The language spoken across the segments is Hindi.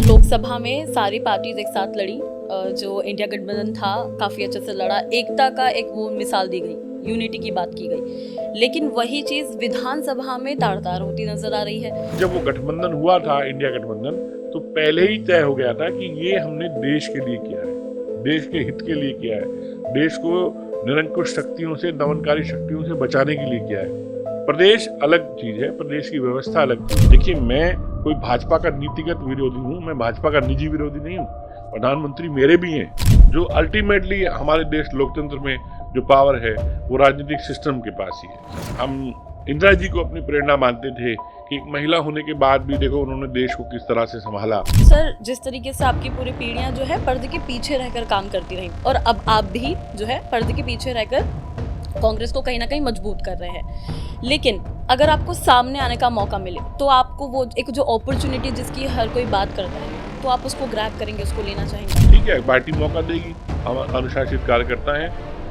लोकसभा में सारी पार्टीज एक साथ लड़ी। जो इंडिया गठबंधन था काफ़ी अच्छे से लड़ा, एकता का एक वो मिसाल दी गई, यूनिटी की बात की गई। लेकिन वही चीज़ विधानसभा में तार-तार होती नजर आ रही है। जब वो गठबंधन हुआ था, इंडिया गठबंधन, तो पहले ही तय हो गया था कि ये हमने देश के लिए किया है, देश के हित के लिए किया है, देश को निरंकुश शक्तियों से, दमनकारी शक्तियों से बचाने के लिए किया है। प्रदेश अलग चीज है, प्रदेश की व्यवस्था अलग चीज है। देखिए, मैं कोई भाजपा का नीतिगत विरोधी हूँ, मैं भाजपा का निजी विरोधी नहीं हूँ। प्रधानमंत्री मेरे भी हैं, जो अल्टीमेटली हमारे देश लोकतंत्र में जो पावर है वो राजनीतिक सिस्टम के पास ही है। हम इंदिरा जी को अपनी प्रेरणा मानते थे कि एक महिला होने के बाद भी देखो उन्होंने देश को किस तरह से संभाला। सर, जिस तरीके से आपकी पूरी पीढ़ियां जो है पर्दे के पीछे रहकर काम करती रही, और अब आप भी जो है पर्दे के पीछे रहकर कांग्रेस को कहीं ना कहीं मजबूत कर रहे हैं। लेकिन अगर आपको सामने आने का मौका मिले तो आपको वो एक जो अपॉर्चुनिटी जिसकी हर कोई बात करता है, तो आप उसको ग्रैब करेंगे, उसको लेना चाहेंगे? ठीक है, पार्टी मौका देगी, हम अनुशासित कार्यकर्ता हैं,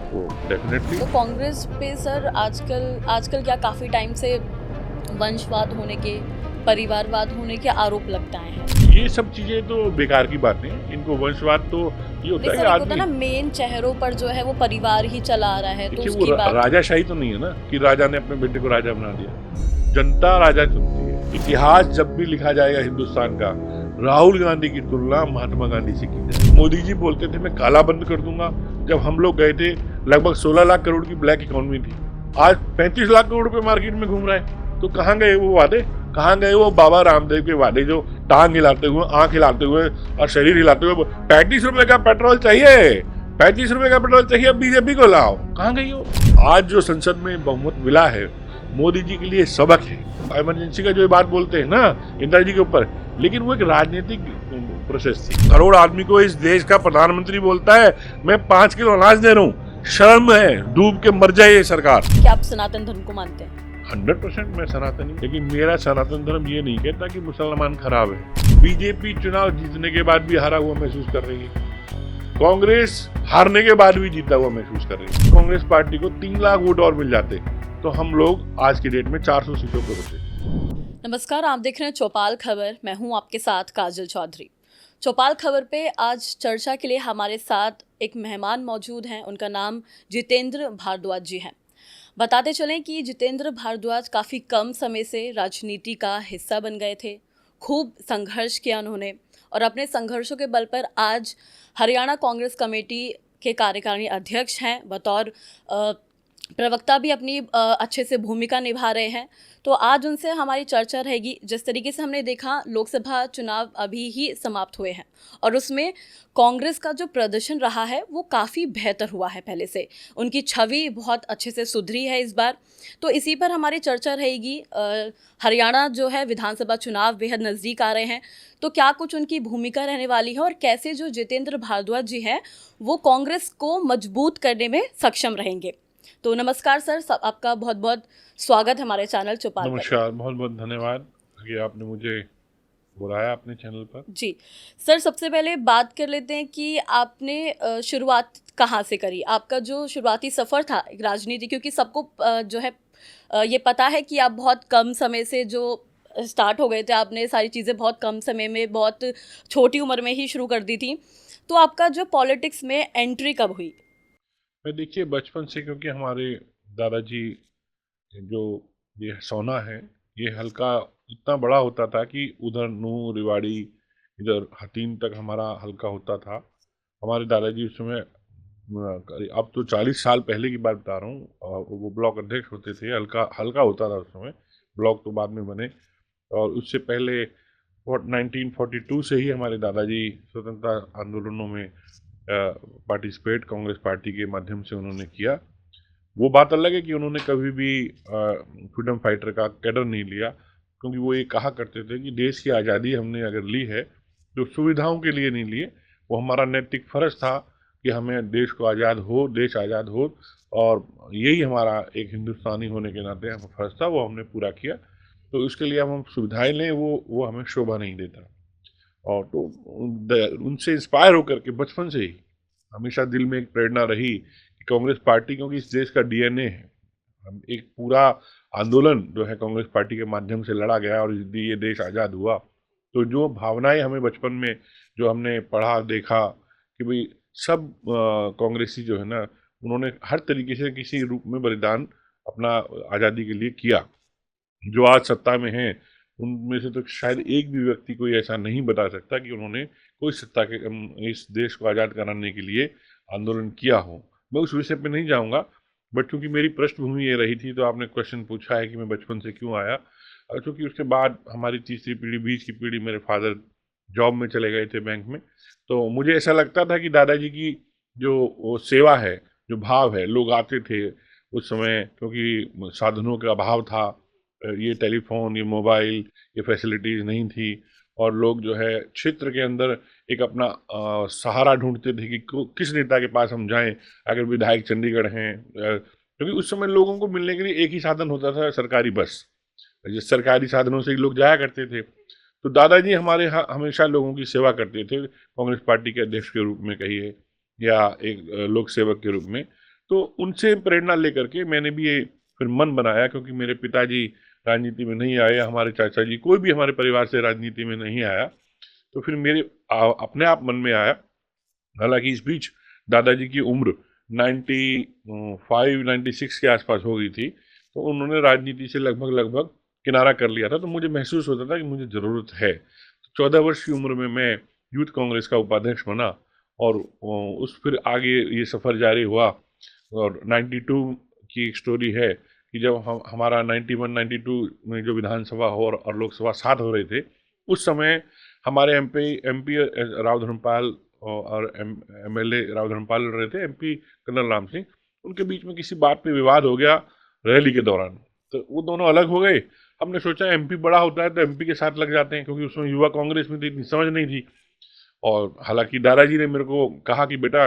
तो डेफिनेटली। तो कांग्रेस पे सर आजकल क्या काफी टाइम से वंशवाद होने के, परिवारवाद होने के आरोप लगता है। ये सब चीजें तो बेकार की बातें हैं। इनको वंशवाद तो ये होता है कि होता ना, मेन चेहरों पर जो है वो परिवार ही चला आ रहा है, तो उसकी बात। राजाशाही तो नहीं है ना कि राजा ने अपने बेटे को राजा बना दिया। जनता राजा चुनती है। इतिहास जब भी लिखा जाएगा हिंदुस्तान का, राहुल गांधी की तुलना महात्मा गांधी से की जाए। मोदी जी बोलते थे मैं काला बंद कर दूंगा। जब हम लोग गए थे, लगभग 16 लाख करोड़ की ब्लैक इकोनॉमी थी। आज 35 लाख करोड़ रुपए मार्केट में घूम रहा है। तो कहाँ गए वो वादे, कहाँ गए वो बाबा रामदेव के वादे, जो टांग हिलाते हुए, आंख हिलाते हुए और शरीर हिलाते हुए 35 रुपए का पेट्रोल चाहिए, 35 रुपए का पेट्रोल चाहिए, बीजेपी को लाओ, कहाँ गई हो? आज जो संसद में बहुमत मिला है, मोदी जी के लिए सबक है। इमरजेंसी का जो बात बोलते हैं ना इंदिरा जी के ऊपर, लेकिन वो एक राजनीतिक प्रोसेस थी। करोड़ आदमी को इस देश का प्रधानमंत्री बोलता है मैं 5 किलो अनाज दे रहा हूँ। शर्म है, डूब के मर जाए ये सरकार। क्या आप सनातन धर्म को मानते हैं? 100% मैं सनातनी, लेकिन मेरा सनातन धर्म ये नहीं कहता कि मुसलमान खराब है। बीजेपी चुनाव जीतने के बाद भी हारा हुआ महसूस कर रही है, कांग्रेस हारने के बाद भी जीता हुआ महसूस कर रही है। कांग्रेस पार्टी को 3 लाख वोट और मिल जाते तो हम लोग आज की डेट में 400 सीटों पर होते। नमस्कार, आप देख रहे हैं चौपाल खबर। मैं हूं आपके साथ काजल चौधरी। चौपाल खबर पे आज चर्चा के लिए हमारे साथ एक मेहमान मौजूद हैं। उनका नाम जितेंद्र भारद्वाज जी हैं। बताते चलें कि जितेंद्र भारद्वाज काफ़ी कम समय से राजनीति का हिस्सा बन गए थे। खूब संघर्ष किया उन्होंने, और अपने संघर्षों के बल पर आज हरियाणा कांग्रेस कमेटी के कार्यकारिणी अध्यक्ष हैं। बतौर प्रवक्ता भी अपनी अच्छे से भूमिका निभा रहे हैं। तो आज उनसे हमारी चर्चा रहेगी। जिस तरीके से हमने देखा, लोकसभा चुनाव अभी ही समाप्त हुए हैं, और उसमें कांग्रेस का जो प्रदर्शन रहा है वो काफ़ी बेहतर हुआ है पहले से। उनकी छवि बहुत अच्छे से सुधरी है इस बार। तो इसी पर हमारी चर्चा रहेगी। हरियाणा जो है, विधानसभा चुनाव बेहद नज़दीक आ रहे हैं, तो क्या कुछ उनकी भूमिका रहने वाली है, और कैसे जो जितेंद्र भारद्वाज जी हैं वो कांग्रेस को मजबूत करने में सक्षम रहेंगे। तो नमस्कार सर, आपका बहुत बहुत स्वागत है हमारे चैनल चौपाल। नमस्कार, बहुत बहुत धन्यवाद कि आपने मुझे बुलाया अपने चैनल पर। जी सर, सबसे पहले बात कर लेते हैं कि आपने शुरुआत कहाँ से करी, आपका जो शुरुआती सफ़र था राजनीति, क्योंकि सबको जो है ये पता है कि आप बहुत कम समय से जो स्टार्ट हो गए थे, आपने सारी चीज़ें बहुत कम समय में, बहुत छोटी उम्र में ही शुरू कर दी थी। तो आपका जो पॉलिटिक्स में एंट्री कब हुई? मैं देखिए बचपन से, क्योंकि हमारे दादाजी जो ये सोना है, ये हल्का इतना बड़ा होता था कि उधर नूह, रेवाड़ी, इधर हथीन तक हमारा हल्का होता था। हमारे दादाजी उस समय अब तो 40 साल पहले की बात बता रहा हूँ, वो ब्लॉक अध्यक्ष होते थे। हल्का हल्का होता था उस समय, ब्लॉक तो बाद में बने। और उससे पहले 1942 से ही हमारे दादाजी स्वतंत्रता आंदोलनों में पार्टिसिपेट कांग्रेस पार्टी के माध्यम से उन्होंने किया। वो बात अलग है कि उन्होंने कभी भी फ्रीडम फाइटर का कैडर नहीं लिया, क्योंकि वो ये कहा करते थे कि देश की आज़ादी हमने अगर ली है तो सुविधाओं के लिए नहीं लिए, वो हमारा नैतिक फ़र्ज था कि हमें देश को आज़ाद हो, देश आज़ाद हो, और यही हमारा एक हिंदुस्तानी होने के नाते हमारा फ़र्ज था, वो हमने पूरा किया। तो इसके लिए हम सुविधाएं लें, वो हमें शोभा नहीं देता। और तो उनसे इंस्पायर होकर के बचपन से ही हमेशा दिल में एक प्रेरणा रही कि कांग्रेस पार्टी, क्योंकि इस देश का डीएनए है। हम एक पूरा आंदोलन जो है कांग्रेस पार्टी के माध्यम से लड़ा गया और ये देश आज़ाद हुआ। तो जो भावनाएं हमें बचपन में जो हमने पढ़ा देखा कि भाई सब कांग्रेसी जो है ना, उन्होंने हर तरीके से किसी रूप में बलिदान अपना आज़ादी के लिए किया। जो आज सत्ता में हैं, उनमें से तो शायद एक भी व्यक्ति कोई ऐसा नहीं बता सकता कि उन्होंने कोई सत्ता के इस देश को आज़ाद कराने के लिए आंदोलन किया हो। मैं उस विषय पे नहीं जाऊँगा, बट चूँकि मेरी पृष्ठभूमि ये रही थी, तो आपने क्वेश्चन पूछा है कि मैं बचपन से क्यों आया। चूँकि उसके बाद हमारी तीसरी पीढ़ी, बीच की पीढ़ी, मेरे फादर जॉब में चले गए थे बैंक में, तो मुझे ऐसा लगता था कि दादाजी की जो वो सेवा है, जो भाव है, लोग आते थे उस समय, क्योंकि साधनों का अभाव था, ये टेलीफोन, ये मोबाइल, ये फैसिलिटीज़ नहीं थी, और लोग जो है क्षेत्र के अंदर एक अपना सहारा ढूंढते थे कि किस नेता के पास हम जाएं, अगर विधायक चंडीगढ़ हैं, क्योंकि उस समय लोगों को मिलने के लिए एक ही साधन होता था, सरकारी बस। जिस सरकारी साधनों से ही लोग जाया करते थे। तो दादाजी हमारे यहाँ हमेशा लोगों की सेवा करते थे, कांग्रेस पार्टी के अध्यक्ष के रूप में कहिए, या एक लोक सेवक के रूप में। तो उनसे प्रेरणा लेकर के मैंने भी ये फिर मन बनाया, क्योंकि मेरे पिताजी राजनीति में नहीं आए, हमारे चाचा जी, कोई भी हमारे परिवार से राजनीति में नहीं आया। तो फिर मेरे अपने आप मन में आया। हालांकि इस बीच दादाजी की उम्र 95 96 के आसपास हो गई थी, तो उन्होंने राजनीति से लगभग लगभग किनारा कर लिया था। तो मुझे महसूस होता था कि मुझे ज़रूरत है। तो 14 वर्ष की उम्र में मैं यूथ कांग्रेस का उपाध्यक्ष बना, और उस फिर आगे ये सफ़र जारी हुआ। और 92 की एक स्टोरी है कि जब हम हमारा 91 92 में जो विधानसभा हो और लोकसभा साथ हो रहे थे, उस समय हमारे एमपी राव धर्मपाल और एमएलए राव धर्मपाल लड़ रहे थे, एमपी कर्नल राम सिंह, उनके बीच में किसी बात पे विवाद हो गया रैली के दौरान। तो वो दोनों अलग हो गए। हमने सोचा एमपी बड़ा होता है तो एमपी के साथ लग जाते हैं, क्योंकि उसमें युवा कांग्रेस में तो इतनी समझ नहीं थी। और हालांकि दादाजी ने मेरे को कहा कि बेटा,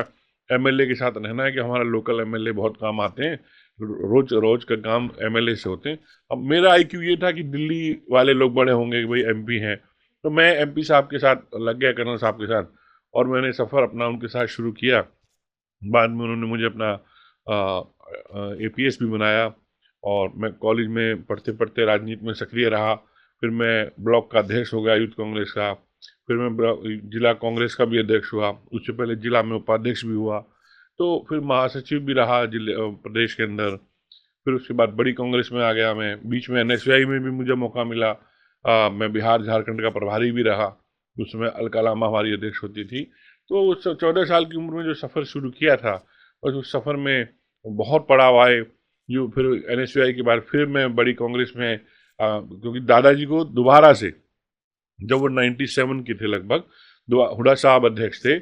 एमएलए के साथ रहना है, कि हमारा लोकल एमएलए बहुत काम आते हैं, रोज रोज का काम एमएलए से होते हैं। अब मेरा आईक्यू ये था कि दिल्ली वाले लोग बड़े होंगे कि भाई एमपी हैं, तो मैं एमपी साहब के साथ लग गया, कर्नल साहब के साथ, और मैंने सफ़र अपना उनके साथ शुरू किया। बाद में उन्होंने मुझे अपना एपीएस भी बनाया, और मैं कॉलेज में पढ़ते पढ़ते राजनीति में सक्रिय रहा। फिर मैं ब्लॉक का अध्यक्ष हो गया यूथ कांग्रेस का। फिर मैं जिला कांग्रेस का भी अध्यक्ष हुआ। उससे पहले जिला में उपाध्यक्ष भी हुआ। तो फिर महासचिव भी रहा जिले प्रदेश के अंदर। फिर उसके बाद बड़ी कांग्रेस में आ गया मैं। बीच में एनएसयूआई में भी मुझे मौका मिला। मैं बिहार झारखंड का प्रभारी भी रहा। उस समय अलका लामा हमारी अध्यक्ष होती थी। तो उस 14 साल की उम्र में जो सफ़र शुरू किया था, और उस सफ़र में बहुत पड़ाव आए। जो फिर एनएसयूआई के बाद फिर मैं बड़ी कांग्रेस में, क्योंकि दादाजी को दोबारा से, जब वो 97 के थे लगभग, हुड्डा साहब अध्यक्ष थे,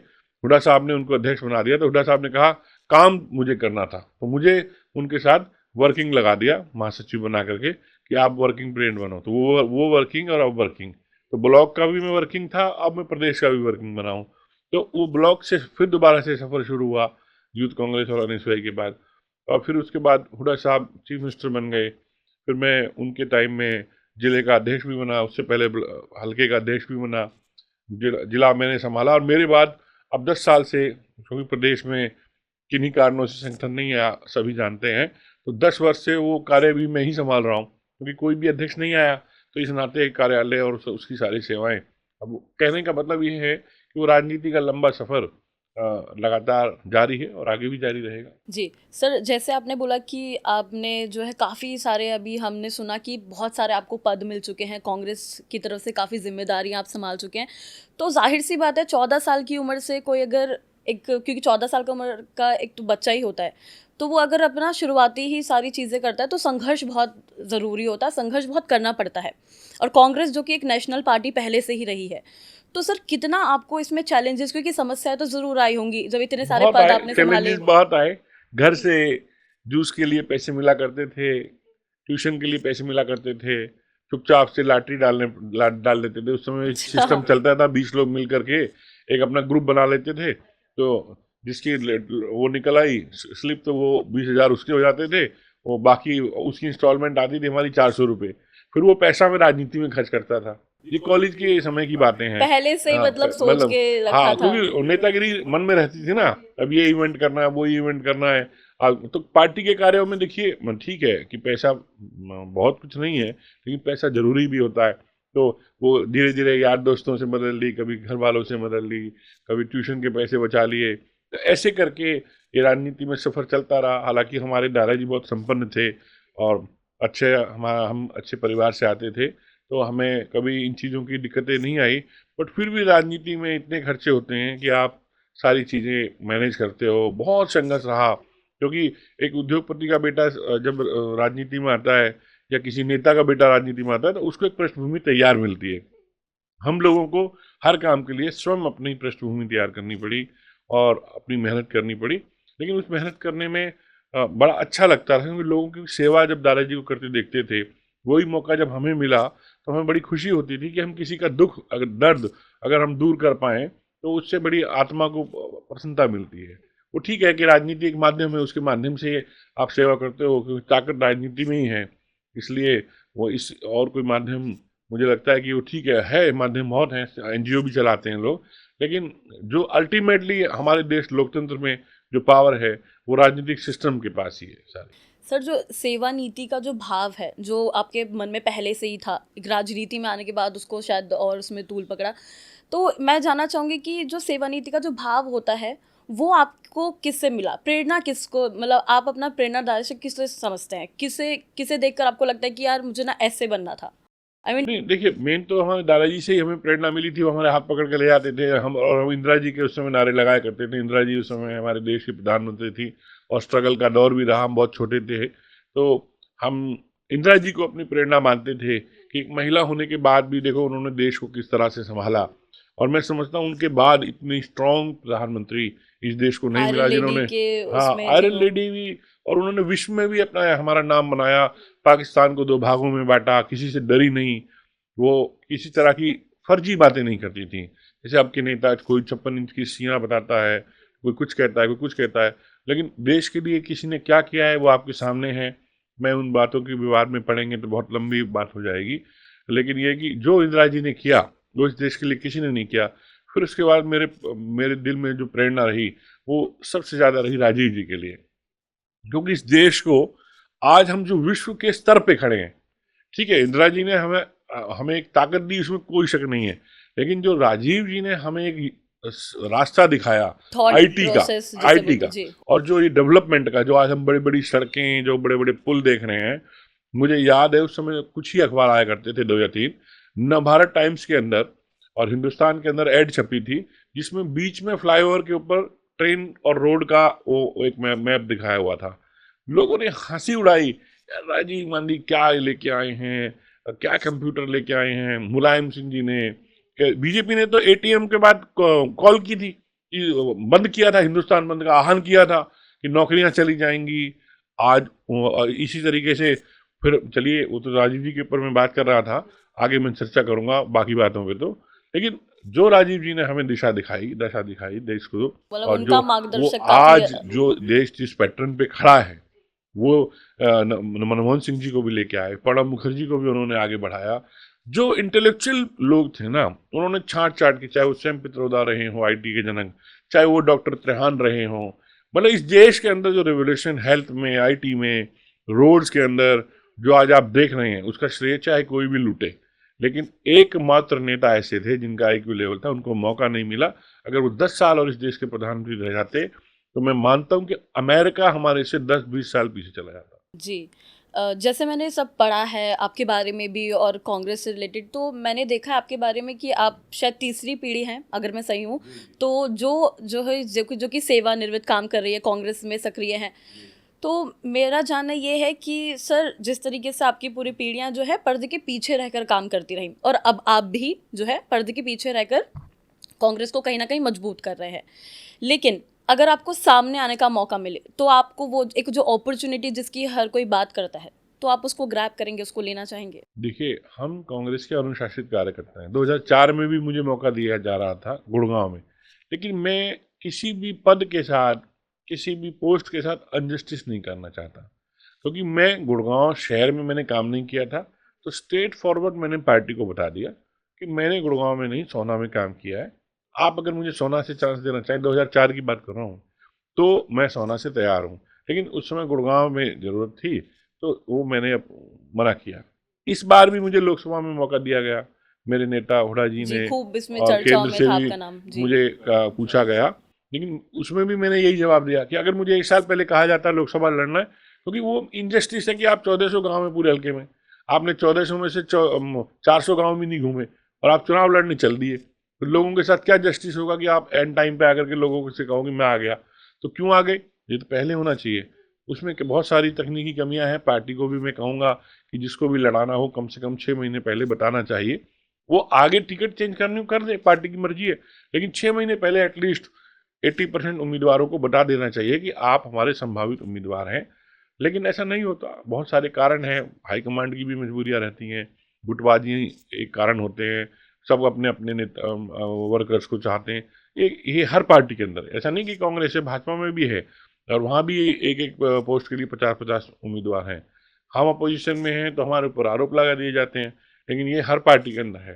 हुड्डा साहब ने उनको अध्यक्ष बना दिया। तो हुड्डा साहब ने कहा काम मुझे करना था, तो मुझे उनके साथ वर्किंग लगा दिया महासचिव बना करके, कि आप वर्किंग प्रेसिडेंट बनो। तो वो वर्किंग और अब वर्किंग, तो ब्लॉक का भी मैं वर्किंग था, अब मैं प्रदेश का भी वर्किंग बना हूँ। तो वो ब्लॉक से फिर दोबारा से सफ़र शुरू हुआ यूथ कांग्रेस और एनएसयूआई के बाद। और फिर उसके बाद हुड्डा साहब चीफ मिनिस्टर बन गए। फिर मैं उनके टाइम में जिले का अध्यक्ष भी बना, उससे पहले हल्के का अध्यक्ष भी बना। जिला मैंने संभाला, और मेरे बाद अब 10 साल से, क्योंकि प्रदेश में किन्हीं कारणों से संगठन नहीं आया, सभी जानते हैं, तो 10 वर्ष से वो कार्य भी मैं ही संभाल रहा हूँ, क्योंकि कोई भी अध्यक्ष नहीं आया। तो इस नाते कार्यालय और उसकी सारी सेवाएं, अब कहने का मतलब ये है कि वो राजनीति का लंबा सफ़र लगातार जारी है और आगे भी जारी रहेगा। जी सर, जैसे आपने बोला कि आपने जो है काफ़ी सारे, अभी हमने सुना कि बहुत सारे आपको पद मिल चुके हैं, कांग्रेस की तरफ से काफ़ी जिम्मेदारियां आप संभाल चुके हैं। तो जाहिर सी बात है 14 साल की उम्र से कोई अगर एक, क्योंकि 14 साल का उम्र का एक तो बच्चा ही होता है, तो वो अगर अपना शुरुआती ही सारी चीज़ें करता है तो संघर्ष बहुत ज़रूरी होता है, संघर्ष बहुत करना पड़ता है। और कांग्रेस जो कि एक नेशनल पार्टी पहले से ही रही है, तो सर कितना आपको इसमें चैलेंजेस, क्योंकि समस्याएं तो ज़रूर आई होंगी जब इतने सारे बहुत पद आए, आपने संभाले। चैलेंजेस बहुत आए। घर से जूस के लिए पैसे मिला करते थे, ट्यूशन के लिए पैसे मिला करते थे, चुपचाप से लॉटरी डाल देते थे। उस समय सिस्टम चलता था, 20 लोग मिल करके एक अपना ग्रुप बना लेते थे। तो जिसकी वो निकल आई स्लिप, तो वो 20,000 उसके हो जाते थे। वो बाकी उसकी इंस्टॉलमेंट आती थी हमारी 400 रुपये। फिर वो पैसा मैं राजनीति में खर्च करता था। ये कॉलेज के समय की बातें हैं। पहले से ही मतलब सोच मतलब के रखा हाँ, था। क्योंकि नेतागिरी मन में रहती थी ना, अब ये इवेंट करना है, वो इवेंट करना है। तो पार्टी के कार्यों में देखिए, ठीक है कि पैसा बहुत कुछ नहीं है, लेकिन पैसा जरूरी भी होता है। तो वो धीरे धीरे यार दोस्तों से बदल ली, कभी घर वालों से बदल ली, कभी ट्यूशन के पैसे बचा लिए। तो ऐसे करके ये राजनीति में सफ़र चलता रहा। हालांकि हमारे दादाजी बहुत संपन्न थे और हम अच्छे परिवार से आते थे, तो हमें कभी इन चीज़ों की दिक्कतें नहीं आई। बट फिर भी राजनीति में इतने खर्चे होते हैं कि आप सारी चीज़ें मैनेज करते हो। बहुत संघर्ष रहा, क्योंकि एक उद्योगपति का बेटा जब राजनीति में आता है या किसी नेता का बेटा राजनीति में आता है, तो उसको एक पृष्ठभूमि तैयार मिलती है। हम लोगों को हर काम के लिए स्वयं अपनी पृष्ठभूमि तैयार करनी पड़ी और अपनी मेहनत करनी पड़ी। लेकिन उस मेहनत करने में बड़ा अच्छा लगता था, क्योंकि लोगों की सेवा जब दादाजी को करते देखते थे, वही मौका जब हमें मिला तो हमें बड़ी खुशी होती थी कि हम किसी का दुख दर्द अगर हम दूर कर पाएँ, तो उससे बड़ी आत्मा को प्रसन्नता मिलती है। वो ठीक है कि राजनीति एक माध्यम है, उसके माध्यम से आप सेवा करते हो, क्योंकि ताकत राजनीति में ही है। इसलिए वो इस और कोई माध्यम, मुझे लगता है कि वो ठीक है माध्यम बहुत हैं, एनजीओ भी चलाते हैं लोग, लेकिन जो अल्टीमेटली हमारे देश लोकतंत्र में जो पावर है, वो राजनीतिक सिस्टम के पास ही है सारी। सर, जो सेवा नीति का जो भाव है, जो आपके मन में पहले से ही था, एक राजनीति में आने के बाद उसको शायद और उसमें तूल पकड़ा, तो मैं जानना चाहूँगी कि जो सेवा नीति का जो भाव होता है, वो आपको किससे मिला? प्रेरणा किसको, मतलब आप अपना प्रेरणादायक किससे समझते हैं? किसे किसे देखकर आपको लगता है कि यार मुझे ना ऐसे बनना था? आई मीन नहीं, देखिए, मेन तो हमारे दादाजी से ही हमें प्रेरणा मिली थी। वो हमारे हाथ पकड़ के ले जाते थे, हम इंदिरा जी के उस समय नारे लगाया करते थे। इंदिरा जी उस समय हमारे देश की प्रधानमंत्री थी और स्ट्रगल का दौर भी रहा, हम बहुत छोटे थे। तो हम इंदिरा जी को अपनी प्रेरणा मानते थे कि एक महिला होने के बाद भी देखो उन्होंने देश को किस तरह से संभाला। और मैं समझता हूँ उनके बाद इतनी स्ट्रॉन्ग प्रधानमंत्री इस देश को नहीं आयरन मिला लेडी जिन्होंने, के हाँ, उसमें थी आयरन वो। लेडी भी, और उन्होंने विश्व में भी अपना हमारा नाम बनाया। पाकिस्तान को 2 भागों में बाँटा, किसी से डरी नहीं। वो किसी तरह की फर्जी बातें नहीं करती थी। जैसे अब के नेता, कोई 56 इंच की सीना बताता है, कोई कुछ कहता है, कोई कुछ कहता है। लेकिन देश के लिए किसी ने क्या किया है वो आपके सामने है। मैं उन बातों की विवाद में पड़ेंगे तो बहुत लंबी बात हो जाएगी। लेकिन ये है कि जो इंदिरा जी ने किया, वो इस देश के लिए किसी ने नहीं किया। फिर उसके बाद मेरे मेरे दिल में जो प्रेरणा रही, वो सबसे ज़्यादा रही राजीव जी के लिए। क्योंकि इस देश को आज हम जो विश्व के स्तर पे खड़े हैं, ठीक है, इंदिरा जी ने हमें एक ताकत दी, उसमें कोई शक नहीं है। लेकिन जो राजीव जी ने हमें एक रास्ता दिखाया थॉट आईटी का, प्रोसेस जिसे आईटी बोलते का, जी। और जो ये डेवलपमेंट का, जो आज हम बड़ी बड़ी सड़कें, जो बड़े बड़े पुल देख रहे हैं, मुझे याद है उस समय कुछ ही अखबार आया करते थे, 2 या 3। नवभारत टाइम्स के अंदर और हिंदुस्तान के अंदर एड छपी थी, जिसमें बीच में फ्लाईओवर के ऊपर ट्रेन और रोड का वो एक मैप दिखाया हुआ था। लोगों ने हंसी उड़ाई, यार राजीव गांधी क्या लेके आए हैं, क्या कंप्यूटर लेके आए हैं। मुलायम सिंह जी ने, बीजेपी ने तो एटीएम के बाद कॉल की थी कि बंद किया था, हिंदुस्तान बंद का आह्वान किया था कि नौकरियां चली जाएंगी। आज इसी तरीके से फिर चलिए, वो तो राजीव जी के ऊपर मैं बात कर रहा था, आगे मैं चर्चा करूंगा बाकी बातों पे। तो लेकिन जो राजीव जी ने हमें दशा दिखाई देश को, मतलब और जो उनका वो मार्गदर्शक काफ़ी आज जो देश जिस पैटर्न पे खड़ा है, वो मनमोहन सिंह जी को भी लेके आए, प्रणब मुखर्जी को भी उन्होंने आगे बढ़ाया। जो इंटेलेक्चुअल लोग थे ना, उन्होंने छांट छांट के, चाहे वो सैम पित्रोदा रहे हो आईटी के जनक, चाहे वो डॉक्टर त्रेहान रहे हो, मतलब इस देश के अंदर जो रेवोल्यूशन हेल्थ में, आईटी में, रोड्स के अंदर जो आज आप देख रहे हैं, उसका श्रेय चाहे कोई भी लूटे। लेकिन एकमात्र नेता ऐसे थे जिनका आईक्यू लेवल था, उनको मौका नहीं मिला। अगर वो 10 साल और इस देश के प्रधानमंत्री रह जाते, तो मैं मानता हूं कि अमेरिका हमारे से 10-20 साल पीछे चला जाता। जी। जैसे मैंने सब पढ़ा है आपके बारे में भी और कांग्रेस से रिलेटेड, तो मैंने देखा है आपके बारे में कि आप शायद तीसरी पीढ़ी हैं, अगर मैं सही हूँ। तो जो है जो कि सेवानिवृत्त काम कर रही है, कांग्रेस में सक्रिय हैं। तो मेरा जानना ये है कि सर, जिस तरीके से आपकी पूरी पीढ़ियाँ जो है पर्दे के पीछे रहकर काम करती रहीं, और अब आप भी जो है पर्दे के पीछे रहकर कांग्रेस को कहीं ना कहीं मजबूत कर रहे हैं। लेकिन अगर आपको सामने आने का मौका मिले, तो आपको वो एक जो अपॉर्चुनिटी जिसकी हर कोई बात करता है, तो आप उसको ग्रैब करेंगे, उसको लेना चाहेंगे? देखिए, हम कांग्रेस के अनुशासित कार्यकर्ता हैं। 2004 में भी मुझे मौका दिया जा रहा था गुड़गांव में, लेकिन मैं किसी भी पद के साथ, किसी भी पोस्ट के साथ अनजस्टिस नहीं करना चाहता, क्योंकि मैं गुड़गांव शहर में मैंने काम नहीं किया था। तो स्ट्रेट फॉरवर्ड मैंने पार्टी को बता दिया कि मैंने गुड़गांव में नहीं, सोना में काम किया है। आप अगर मुझे सोना से चांस देना चाहें, 2004 की बात कर रहा हूँ, तो मैं सोना से तैयार हूँ। लेकिन उस समय गुड़गांव में ज़रूरत थी, तो वो मैंने मना किया। इस बार भी मुझे लोकसभा में मौका दिया गया, मेरे नेता हुड्डा जी जी, ने खूब इसमें और चर्चाओं केंद्र में से था भी आपका नाम। जी। मुझे पूछा गया, लेकिन उसमें भी मैंने यही जवाब दिया कि अगर मुझे 1 साल पहले कहा जाता लोकसभा लड़ना है, क्योंकि वो इनजस्टिस है कि आप 1400 गांव में पूरे हल्के में, आपने 1400 में से 400 गांव में नहीं घूमे और आप चुनाव लड़ने चल दिए, तो लोगों के साथ क्या जस्टिस होगा कि आप एंड टाइम पे आकर के लोगों से कहो कि मैं आ गया, तो क्यों आ गए? ये तो पहले होना चाहिए। उसमें बहुत सारी तकनीकी कमियां हैं। पार्टी को भी मैं कहूंगा कि जिसको भी लड़ाना हो कम से कम 6 महीने पहले बताना चाहिए। वो आगे टिकट चेंज करनी हो कर दे, पार्टी की मर्जी है, लेकिन 6 महीने पहले एटलीस्ट 80% उम्मीदवारों को बता देना चाहिए कि आप हमारे संभावित उम्मीदवार हैं। लेकिन ऐसा नहीं होता, बहुत सारे कारण हैं, हाईकमांड की भी मजबूरियां रहती हैं, गुटबाजी एक कारण होते हैं, सब अपने अपने नेता वर्कर्स को चाहते हैं। ये हर पार्टी के अंदर, ऐसा नहीं कि कांग्रेस है, भाजपा में भी है, और वहाँ भी एक एक पोस्ट के लिए 50-50 उम्मीदवार हैं। हम अपोजिशन में हैं तो हमारे ऊपर आरोप लगा दिए जाते हैं, लेकिन ये हर पार्टी के अंदर है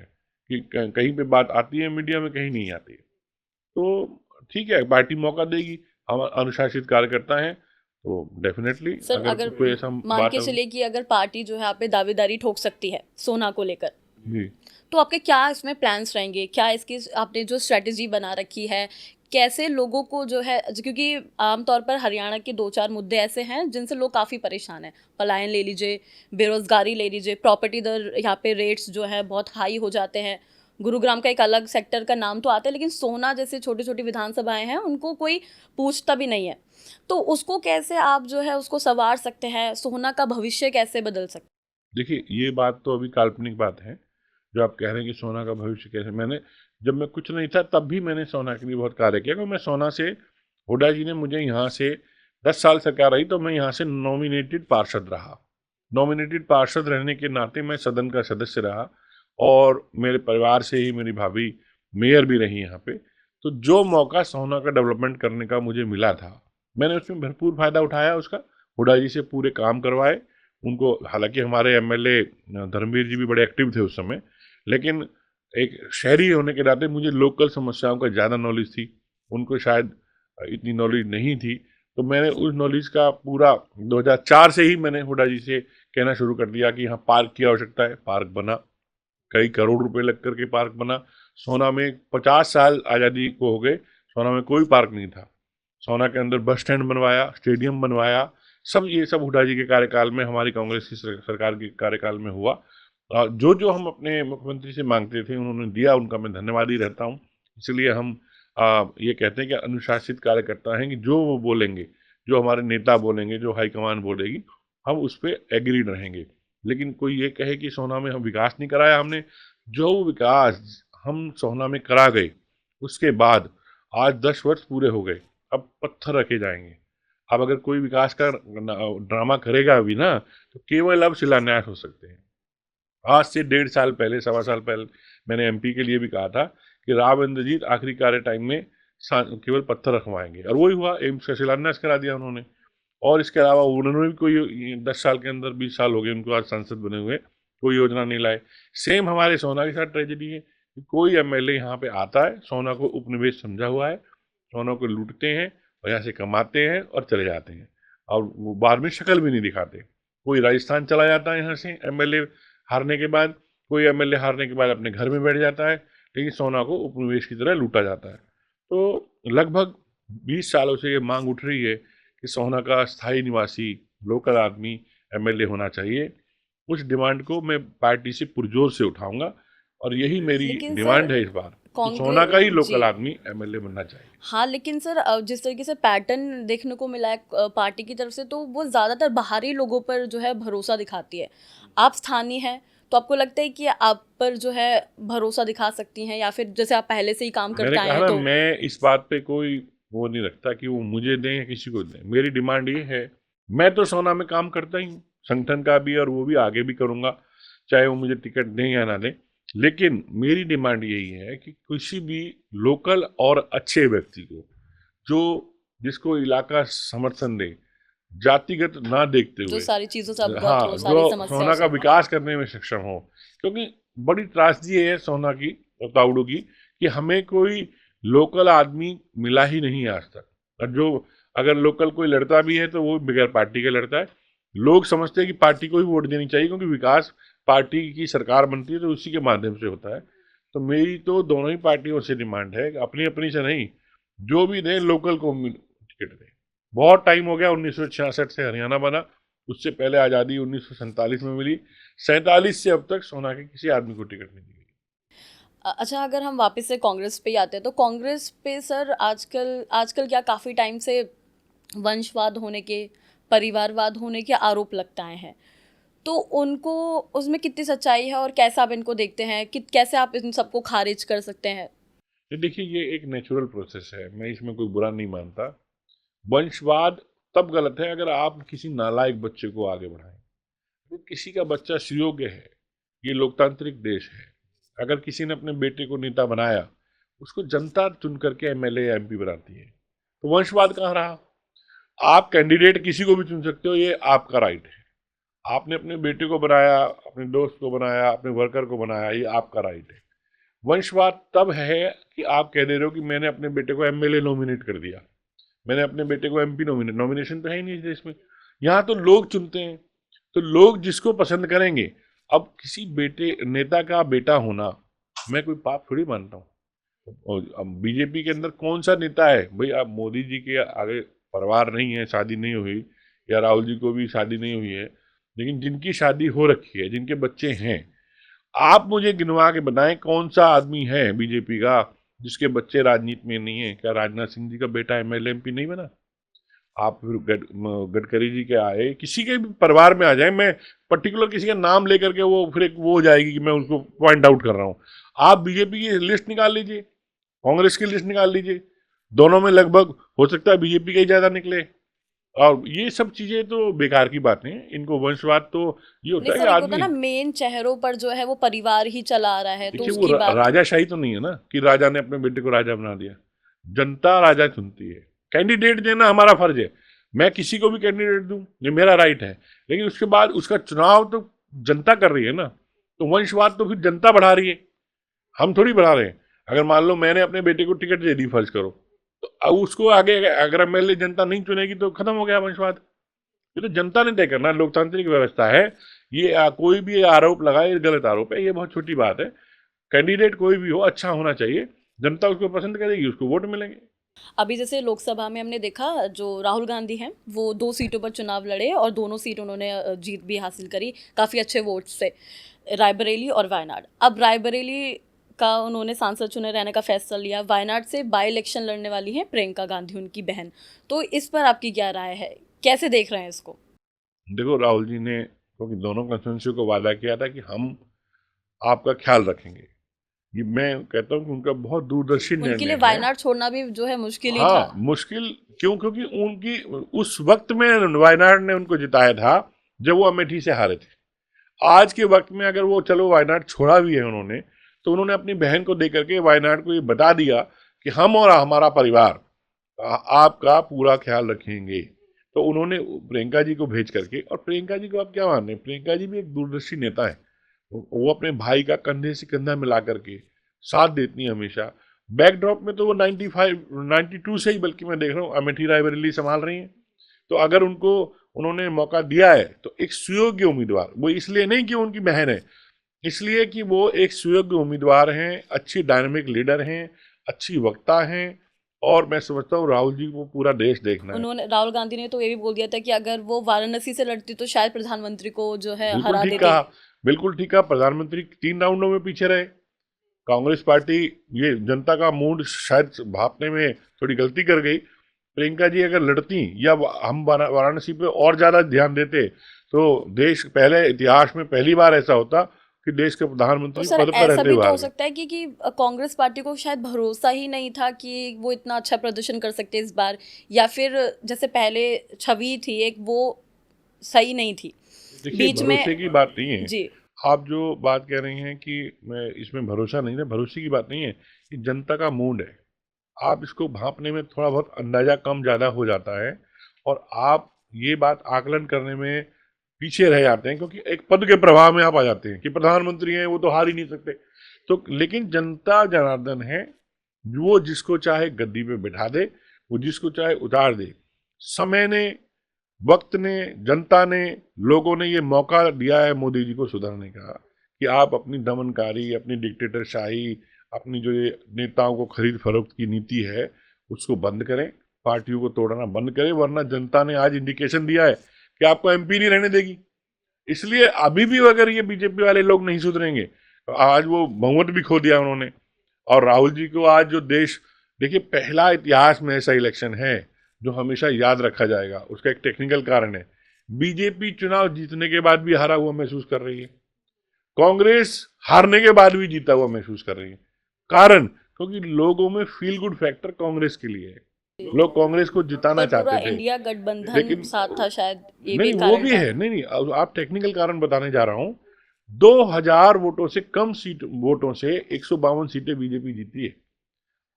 कि कहीं पे बात आती है मीडिया में, कहीं नहीं आती है। तो ठीक है, पार्टी मौका देगी, हम अनुशासित कार्यकर्ता हैं, तो डेफिनेटली सर, अगर अगर कोई ऐसा मान बात के होगी। चलिए कि अगर पार्टी जो है आप पे दावेदारी ठोक सकती है सोना को लेकर, जी तो आपके क्या इसमें प्लान्स रहेंगे? क्या इसकी आपने जो स्ट्रैटेजी बना रखी है, कैसे लोगों को जो है, क्योंकि आमतौर पर हरियाणा के 2-4 मुद्दे ऐसे हैं जिनसे लोग काफ़ी परेशान हैं। पलायन ले लीजिए, बेरोज़गारी ले लीजिए, प्रॉपर्टी दर यहाँ पे रेट्स जो है बहुत हाई हो जाते हैं। गुरुग्राम का एक अलग सेक्टर का नाम तो आता है, लेकिन सोना जैसे छोटी-छोटी विधानसभाएँ हैं, उनको कोई पूछता भी नहीं है। तो उसको कैसे आप जो है उसको सँवार सकते हैं? सोना का भविष्य कैसे बदल सकते हैं? देखिए, ये बात तो अभी काल्पनिक बात है, जो आप कह रहे हैं कि सोना का भविष्य कैसे। मैंने, जब मैं कुछ नहीं था तब भी मैंने सोना के लिए बहुत कार्य किया, क्योंकि मैं सोना से, हुड्डा जी ने मुझे यहाँ से 10 साल सरकार रही तो मैं यहाँ से नॉमिनेटेड पार्षद रहा। नॉमिनेटेड पार्षद रहने के नाते मैं सदन का सदस्य रहा, और मेरे परिवार से ही मेरी भाभी मेयर भी रही यहाँ पे। तो जो मौका सोना का डेवलपमेंट करने का मुझे मिला था, मैंने उसमें भरपूर फ़ायदा उठाया उसका। हुड्डा जी से पूरे काम करवाए उनको। हालांकि हमारे एमएलए धर्मवीर जी भी बड़े एक्टिव थे उस समय, लेकिन एक शहरी होने के नाते मुझे लोकल समस्याओं का ज़्यादा नॉलेज थी, उनको शायद इतनी नॉलेज नहीं थी। तो मैंने उस नॉलेज का पूरा 2004 से ही मैंने हुड्डा जी से कहना शुरू कर दिया कि यहाँ पार्क की आवश्यकता है, पार्क बना, कई करोड़ रुपए लग करके पार्क बना। सोना में 50 साल आज़ादी को हो गए, सोना में कोई पार्क नहीं था। सोना के अंदर बस स्टैंड बनवाया, स्टेडियम बनवाया, सब ये सब हुड्डा जी के कार्यकाल में, हमारी कांग्रेस की सरकार के कार्यकाल में हुआ। जो जो हम अपने मुख्यमंत्री से मांगते थे उन्होंने दिया, उनका मैं धन्यवादी रहता हूँ। इसलिए हम ये कहते हैं कि अनुशासित कार्यकर्ता हैं, कि जो वो बोलेंगे, जो हमारे नेता बोलेंगे, जो हाईकमान बोलेगी, हम उस पर एग्रीड रहेंगे। लेकिन कोई ये कहे कि सोना में हम विकास नहीं कराया हमने, जो विकास हम सोना में करा गए, उसके बाद आज 10 वर्ष पूरे हो गए, अब पत्थर रखे जाएंगे। अब अगर कोई विकास का ड्रामा करेगा अभी ना, तो केवल अब शिलान्यास हो सकते हैं। आज से 1.5 साल पहले, 1.25 साल पहले मैंने एमपी के लिए भी कहा था कि राव इंद्रजीत आखिरी कार्य टाइम में केवल पत्थर रखवाएंगे, और वही हुआ, एम्स का शिलान्यास करा दिया उन्होंने। और इसके अलावा उन्होंने भी कोई 10 साल के अंदर, 20 साल हो गए उनको आज सांसद बने हुए, कोई योजना नहीं लाए। सेम हमारे सोना के साथ ट्रेजेडी है कि कोई एमएलए यहाँ पे आता है, सोना को उपनिवेश समझा हुआ है, सोना को लूटते हैं और यहाँ से कमाते हैं और चले जाते हैं, और वो बाद में शक्ल भी नहीं दिखाते। कोई राजस्थान चला जाता है यहाँ से एमएलए हारने के बाद, कोई एमएलए हारने के बाद अपने घर में बैठ जाता है, लेकिन सोना को उपनिवेश की तरह लूटा जाता है। तो लगभग 20 सालों से ये मांग उठ रही है कि सोना का स्थायी निवासी, लोकल आदमी एमएलए होना चाहिए। उस डिमांड को मैं पार्टी से पुरजोर से उठाऊंगा, और यही मेरी लेकिन सर, डिमांड है इस बार कि सोना का ही कांग्रेस लोकल जी, आदमी एमएलए बनना चाहिए। हाँ, लेकिन सर जिस तरीके से पैटर्न देखने को मिला है पार्टी की तरफ से, तो वो ज़्यादातर बाहरी लोगों पर जो है भरोसा दिखाती है। आप स्थानीय हैं, तो आपको लगता है कि आप पर जो है भरोसा दिखा सकती हैं, या फिर जैसे आप पहले से ही काम मैंने करते आए कहा हैं ना, तो? मैं इस बात पे कोई वो नहीं रखता कि वो मुझे दें या किसी को दें। मेरी डिमांड ये है, मैं तो सोना में काम करता ही हूँ, संगठन का भी, और वो भी आगे भी करूँगा, चाहे वो मुझे टिकट दें या ना दें। लेकिन मेरी डिमांड यही है कि किसी भी लोकल और अच्छे व्यक्ति को, जो जिसको इलाका समर्थन दे, जातिगत ना देखते जो हुए, सारी चीज़ों से अवगत हाँ, हो, सारी जो समस्याओं सोना का से। विकास करने में सक्षम हो। क्योंकि बड़ी त्रासदी है सोना की और ताउडू की, कि हमें कोई लोकल आदमी मिला ही नहीं आज तक, और जो अगर लोकल कोई लड़ता भी है तो वो बगैर पार्टी के लड़ता है। लोग समझते हैं कि पार्टी को ही वोट देनी चाहिए, क्योंकि विकास पार्टी की सरकार बनती है तो उसी के माध्यम से होता है। तो मेरी तो दोनों ही पार्टियों से डिमांड है, अपनी अपनी से नहीं, जो भी दें लोकल को टिकट दें। बहुत टाइम हो गया, 1966 से हरियाणा बना, उससे पहले आज़ादी 1947 में मिली, 47 से अब तक सोना के किसी आदमी को टिकट नहीं दी गई। अच्छा, अगर हम वापस से कांग्रेस पे ही आते हैं तो कांग्रेस पे सर आजकल आजकल क्या काफ़ी टाइम से वंशवाद होने के, परिवारवाद होने के आरोप लगता हैं, तो उनको उसमें कितनी सच्चाई है और कैसे आप इनको देखते हैं कि कैसे आप इन सबको खारिज कर सकते हैं? ये देखिए, ये एक नेचुरल प्रोसेस है, मैं इसमें कोई बुरा नहीं मानता। वंशवाद तब गलत है अगर आप किसी नालायक बच्चे को आगे बढ़ाएं। तो किसी का बच्चा सुयोग्य है, ये लोकतांत्रिक देश है। अगर किसी ने अपने बेटे को नेता बनाया, उसको जनता चुन करके एमएलए या एमपी बनाती है, तो वंशवाद कहाँ रहा? आप कैंडिडेट किसी को भी चुन सकते हो, ये आपका राइट है। आपने अपने बेटे को बनाया, अपने दोस्त को बनाया, अपने वर्कर को बनाया, ये आपका राइट है। वंशवाद तब है कि आप कह दे रहे हो कि मैंने अपने बेटे को एमएलए नॉमिनेट कर दिया, मैंने अपने बेटे को एमपी नॉमिनेशन तो है ही नहीं इस देश में। यहाँ तो लोग चुनते हैं, तो लोग जिसको पसंद करेंगे। अब किसी बेटे नेता का बेटा होना मैं कोई पाप थोड़ी मानता हूँ। और अब बीजेपी के अंदर कौन सा नेता है भाई? आप मोदी जी के आगे परिवार नहीं है, शादी नहीं हुई, या राहुल जी को भी शादी नहीं हुई है, लेकिन जिनकी शादी हो रखी है, जिनके बच्चे हैं, आप मुझे गिनवा के बताएं कौन सा आदमी है बीजेपी का जिसके बच्चे राजनीति में नहीं है? क्या राजनाथ सिंह जी का बेटा एमएलए एमपी नहीं बना? आप फिर गडकरी जी के आए, किसी के भी परिवार में आ जाए, मैं पर्टिकुलर किसी का नाम लेकर के वो फिर एक वो हो जाएगी कि मैं उसको पॉइंट आउट कर रहा हूँ। आप बीजेपी की लिस्ट निकाल लीजिए, कांग्रेस की लिस्ट निकाल लीजिए, दोनों में लगभग हो सकता है बीजेपी का ही ज्यादा निकले। और ये सब चीजें तो बेकार की बातें हैं, इनको वंशवाद तो ये नहीं होता है कि सर, एक होता है आदमी। ना मेन चेहरों पर जो है वो परिवार ही चला आ रहा है, तो देखिए, वो उसकी बात। राजाशाही तो नहीं है ना कि राजा ने अपने बेटे को राजा बना दिया। जनता राजा चुनती है, कैंडिडेट देना हमारा फर्ज है। मैं किसी को भी कैंडिडेट दूं, ये मेरा राइट है, लेकिन उसके बाद उसका चुनाव तो जनता कर रही है ना। तो वंशवाद तो फिर जनता बढ़ा रही है, हम थोड़ी बढ़ा रहे हैं। अगर मान लो मैंने अपने बेटे को टिकट दे दी, फर्ज करो, तो अब उसको आगे अगर एमएलए जनता नहीं चुनेगी तो खत्म हो गया वंशवाद। ये तो जनता ने तय करना, लोकतांत्रिक व्यवस्था है। ये कोई भी ये आरोप लगाए, ये गलत आरोप है, ये बहुत छोटी बात है। कैंडिडेट कोई भी हो, अच्छा होना चाहिए, जनता उसको पसंद करेगी, उसको वोट मिलेंगे। अभी जैसे लोकसभा में हमने देखा जो राहुल गांधी हैं वो 2 सीटों पर चुनाव लड़े और दोनों सीट उन्होंने जीत भी हासिल करी काफ़ी अच्छे वोट से, रायबरेली और वायनाड। अब रायबरेली का उन्होंने सांसद चुने रहने का फैसला लिया, वायनाड से बाई इलेक्शन लड़ने वाली हैं प्रियंका गांधी, उनकी बहन। तो इस पर आपकी क्या राय है, कैसे देख रहे हैं इसको? देखो, राहुल जी ने क्योंकि दोनों कंस्टिट्यूंसी को वादा किया था कि हम आपका ख्याल रखेंगे, ये मैं कहता हूँ कि उनका बहुत दूरदर्शी उनके लिए निर्णय है। वायनाड छोड़ना भी जो है मुश्किल ही था। हाँ, मुश्किल क्यों? क्योंकि उनकी उस वक्त में वायनाड ने उनको जिताया था जब वो अमेठी से हारे थे। आज के वक्त में अगर वो, चलो वायनाड छोड़ा भी है उन्होंने, तो उन्होंने अपनी बहन को देकर के वायनाड को ये बता दिया कि हम और हमारा परिवार आपका पूरा ख्याल रखेंगे। तो उन्होंने प्रियंका जी को भेज करके, और प्रियंका जी को आप क्या माने, प्रियंका जी भी एक दूरदर्शी नेता है। वो अपने भाई का कंधे से कंधा मिला करके साथ देती है हमेशा। बैकड्रॉप में तो वो 95 92 से ही, बल्कि मैं देख रहा हूँ अमेठी रायबरेली संभाल रही हैं। तो अगर उनको उन्होंने मौका दिया है तो एक सुयोग्य उम्मीदवार, वो इसलिए नहीं कि उनकी बहन है, इसलिए कि वो एक सुयोग्य उम्मीदवार हैं, अच्छी डायनेमिक लीडर हैं, अच्छी वक्ता हैं। और मैं समझता हूँ राहुल जी को पूरा देश देखना है। उन्होंने, राहुल गांधी ने तो ये भी बोल दिया था कि अगर वो वाराणसी से लड़ती तो शायद प्रधानमंत्री को जो है बिल्कुल हरा ठीक देती। कहा, बिल्कुल ठीक कहा। प्रधानमंत्री 3 राउंडों में पीछे रहे। कांग्रेस पार्टी ये जनता का मूड शायद भापने में थोड़ी गलती कर गई। प्रियंका जी अगर लड़ती, या हम वाराणसी पे और ज़्यादा ध्यान देते, तो देश पहले इतिहास में पहली बार ऐसा होता कि देश के तो प्रधानमंत्री सर पद पर ऐसा रहते भी हुए तो हो हार गए। सकता है कि कांग्रेस पार्टी को शायद भरोसा ही नहीं था कि वो इतना अच्छा प्रदर्शन कर सकते इस बार, या फिर जैसे पहले छवि थी एक, वो सही नहीं थी देखिए, बीच में। भरोसे की बात नहीं है। जी। आप जो बात कह रही हैं कि मैं इसमें भरोसा नहीं है, भरोसे की बात नहीं है, ये जनता का मूड है। आप इसको भांपने में थोड़ा बहुत अंदाजा कम ज़्यादा हो जाता है, और आप ये बात आकलन करने में पीछे रह जाते हैं, क्योंकि एक पद के प्रभाव में आप आ जाते हैं कि प्रधानमंत्री हैं, वो तो हार ही नहीं सकते। तो लेकिन जनता जनार्दन है, वो जिसको चाहे गद्दी पे बिठा दे, वो जिसको चाहे उतार दे। समय ने वक्त ने, जनता ने, लोगों ने ये मौका दिया है मोदी जी को सुधरने का कि आप अपनी दमनकारी, अपनी डिक्टेटरशाही, अपनी जो ये नेताओं को खरीद फरोख्त की नीति है उसको बंद करें, पार्टियों को तोड़ना बंद करें, वरना जनता ने आज इंडिकेशन दिया है कि आपको एमपी नहीं रहने देगी। इसलिए अभी भी अगर ये बीजेपी वाले लोग नहीं सुधरेंगे तो आज वो बहुमत भी खो दिया उन्होंने। और राहुल जी को आज जो देश, देखिए पहला इतिहास में ऐसा इलेक्शन है जो हमेशा याद रखा जाएगा। उसका एक टेक्निकल कारण है, बीजेपी चुनाव जीतने के बाद भी हारा हुआ महसूस कर रही है, कांग्रेस हारने के बाद भी जीता हुआ महसूस कर रही है। कारण क्योंकि लोगों में फील गुड फैक्टर कांग्रेस के लिए है, लोग कांग्रेस को जिताना पर पूरा चाहते थे। इंडिया गठबंधन लेकिन साथ था, शायद ये भी नहीं, एक वो कारण भी था। है, नहीं नहीं, अब आप टेक्निकल कारण बताने जा रहा हूं। 2000 वोटों से कम सीट वोटों से 152 सीटें बीजेपी जीती है।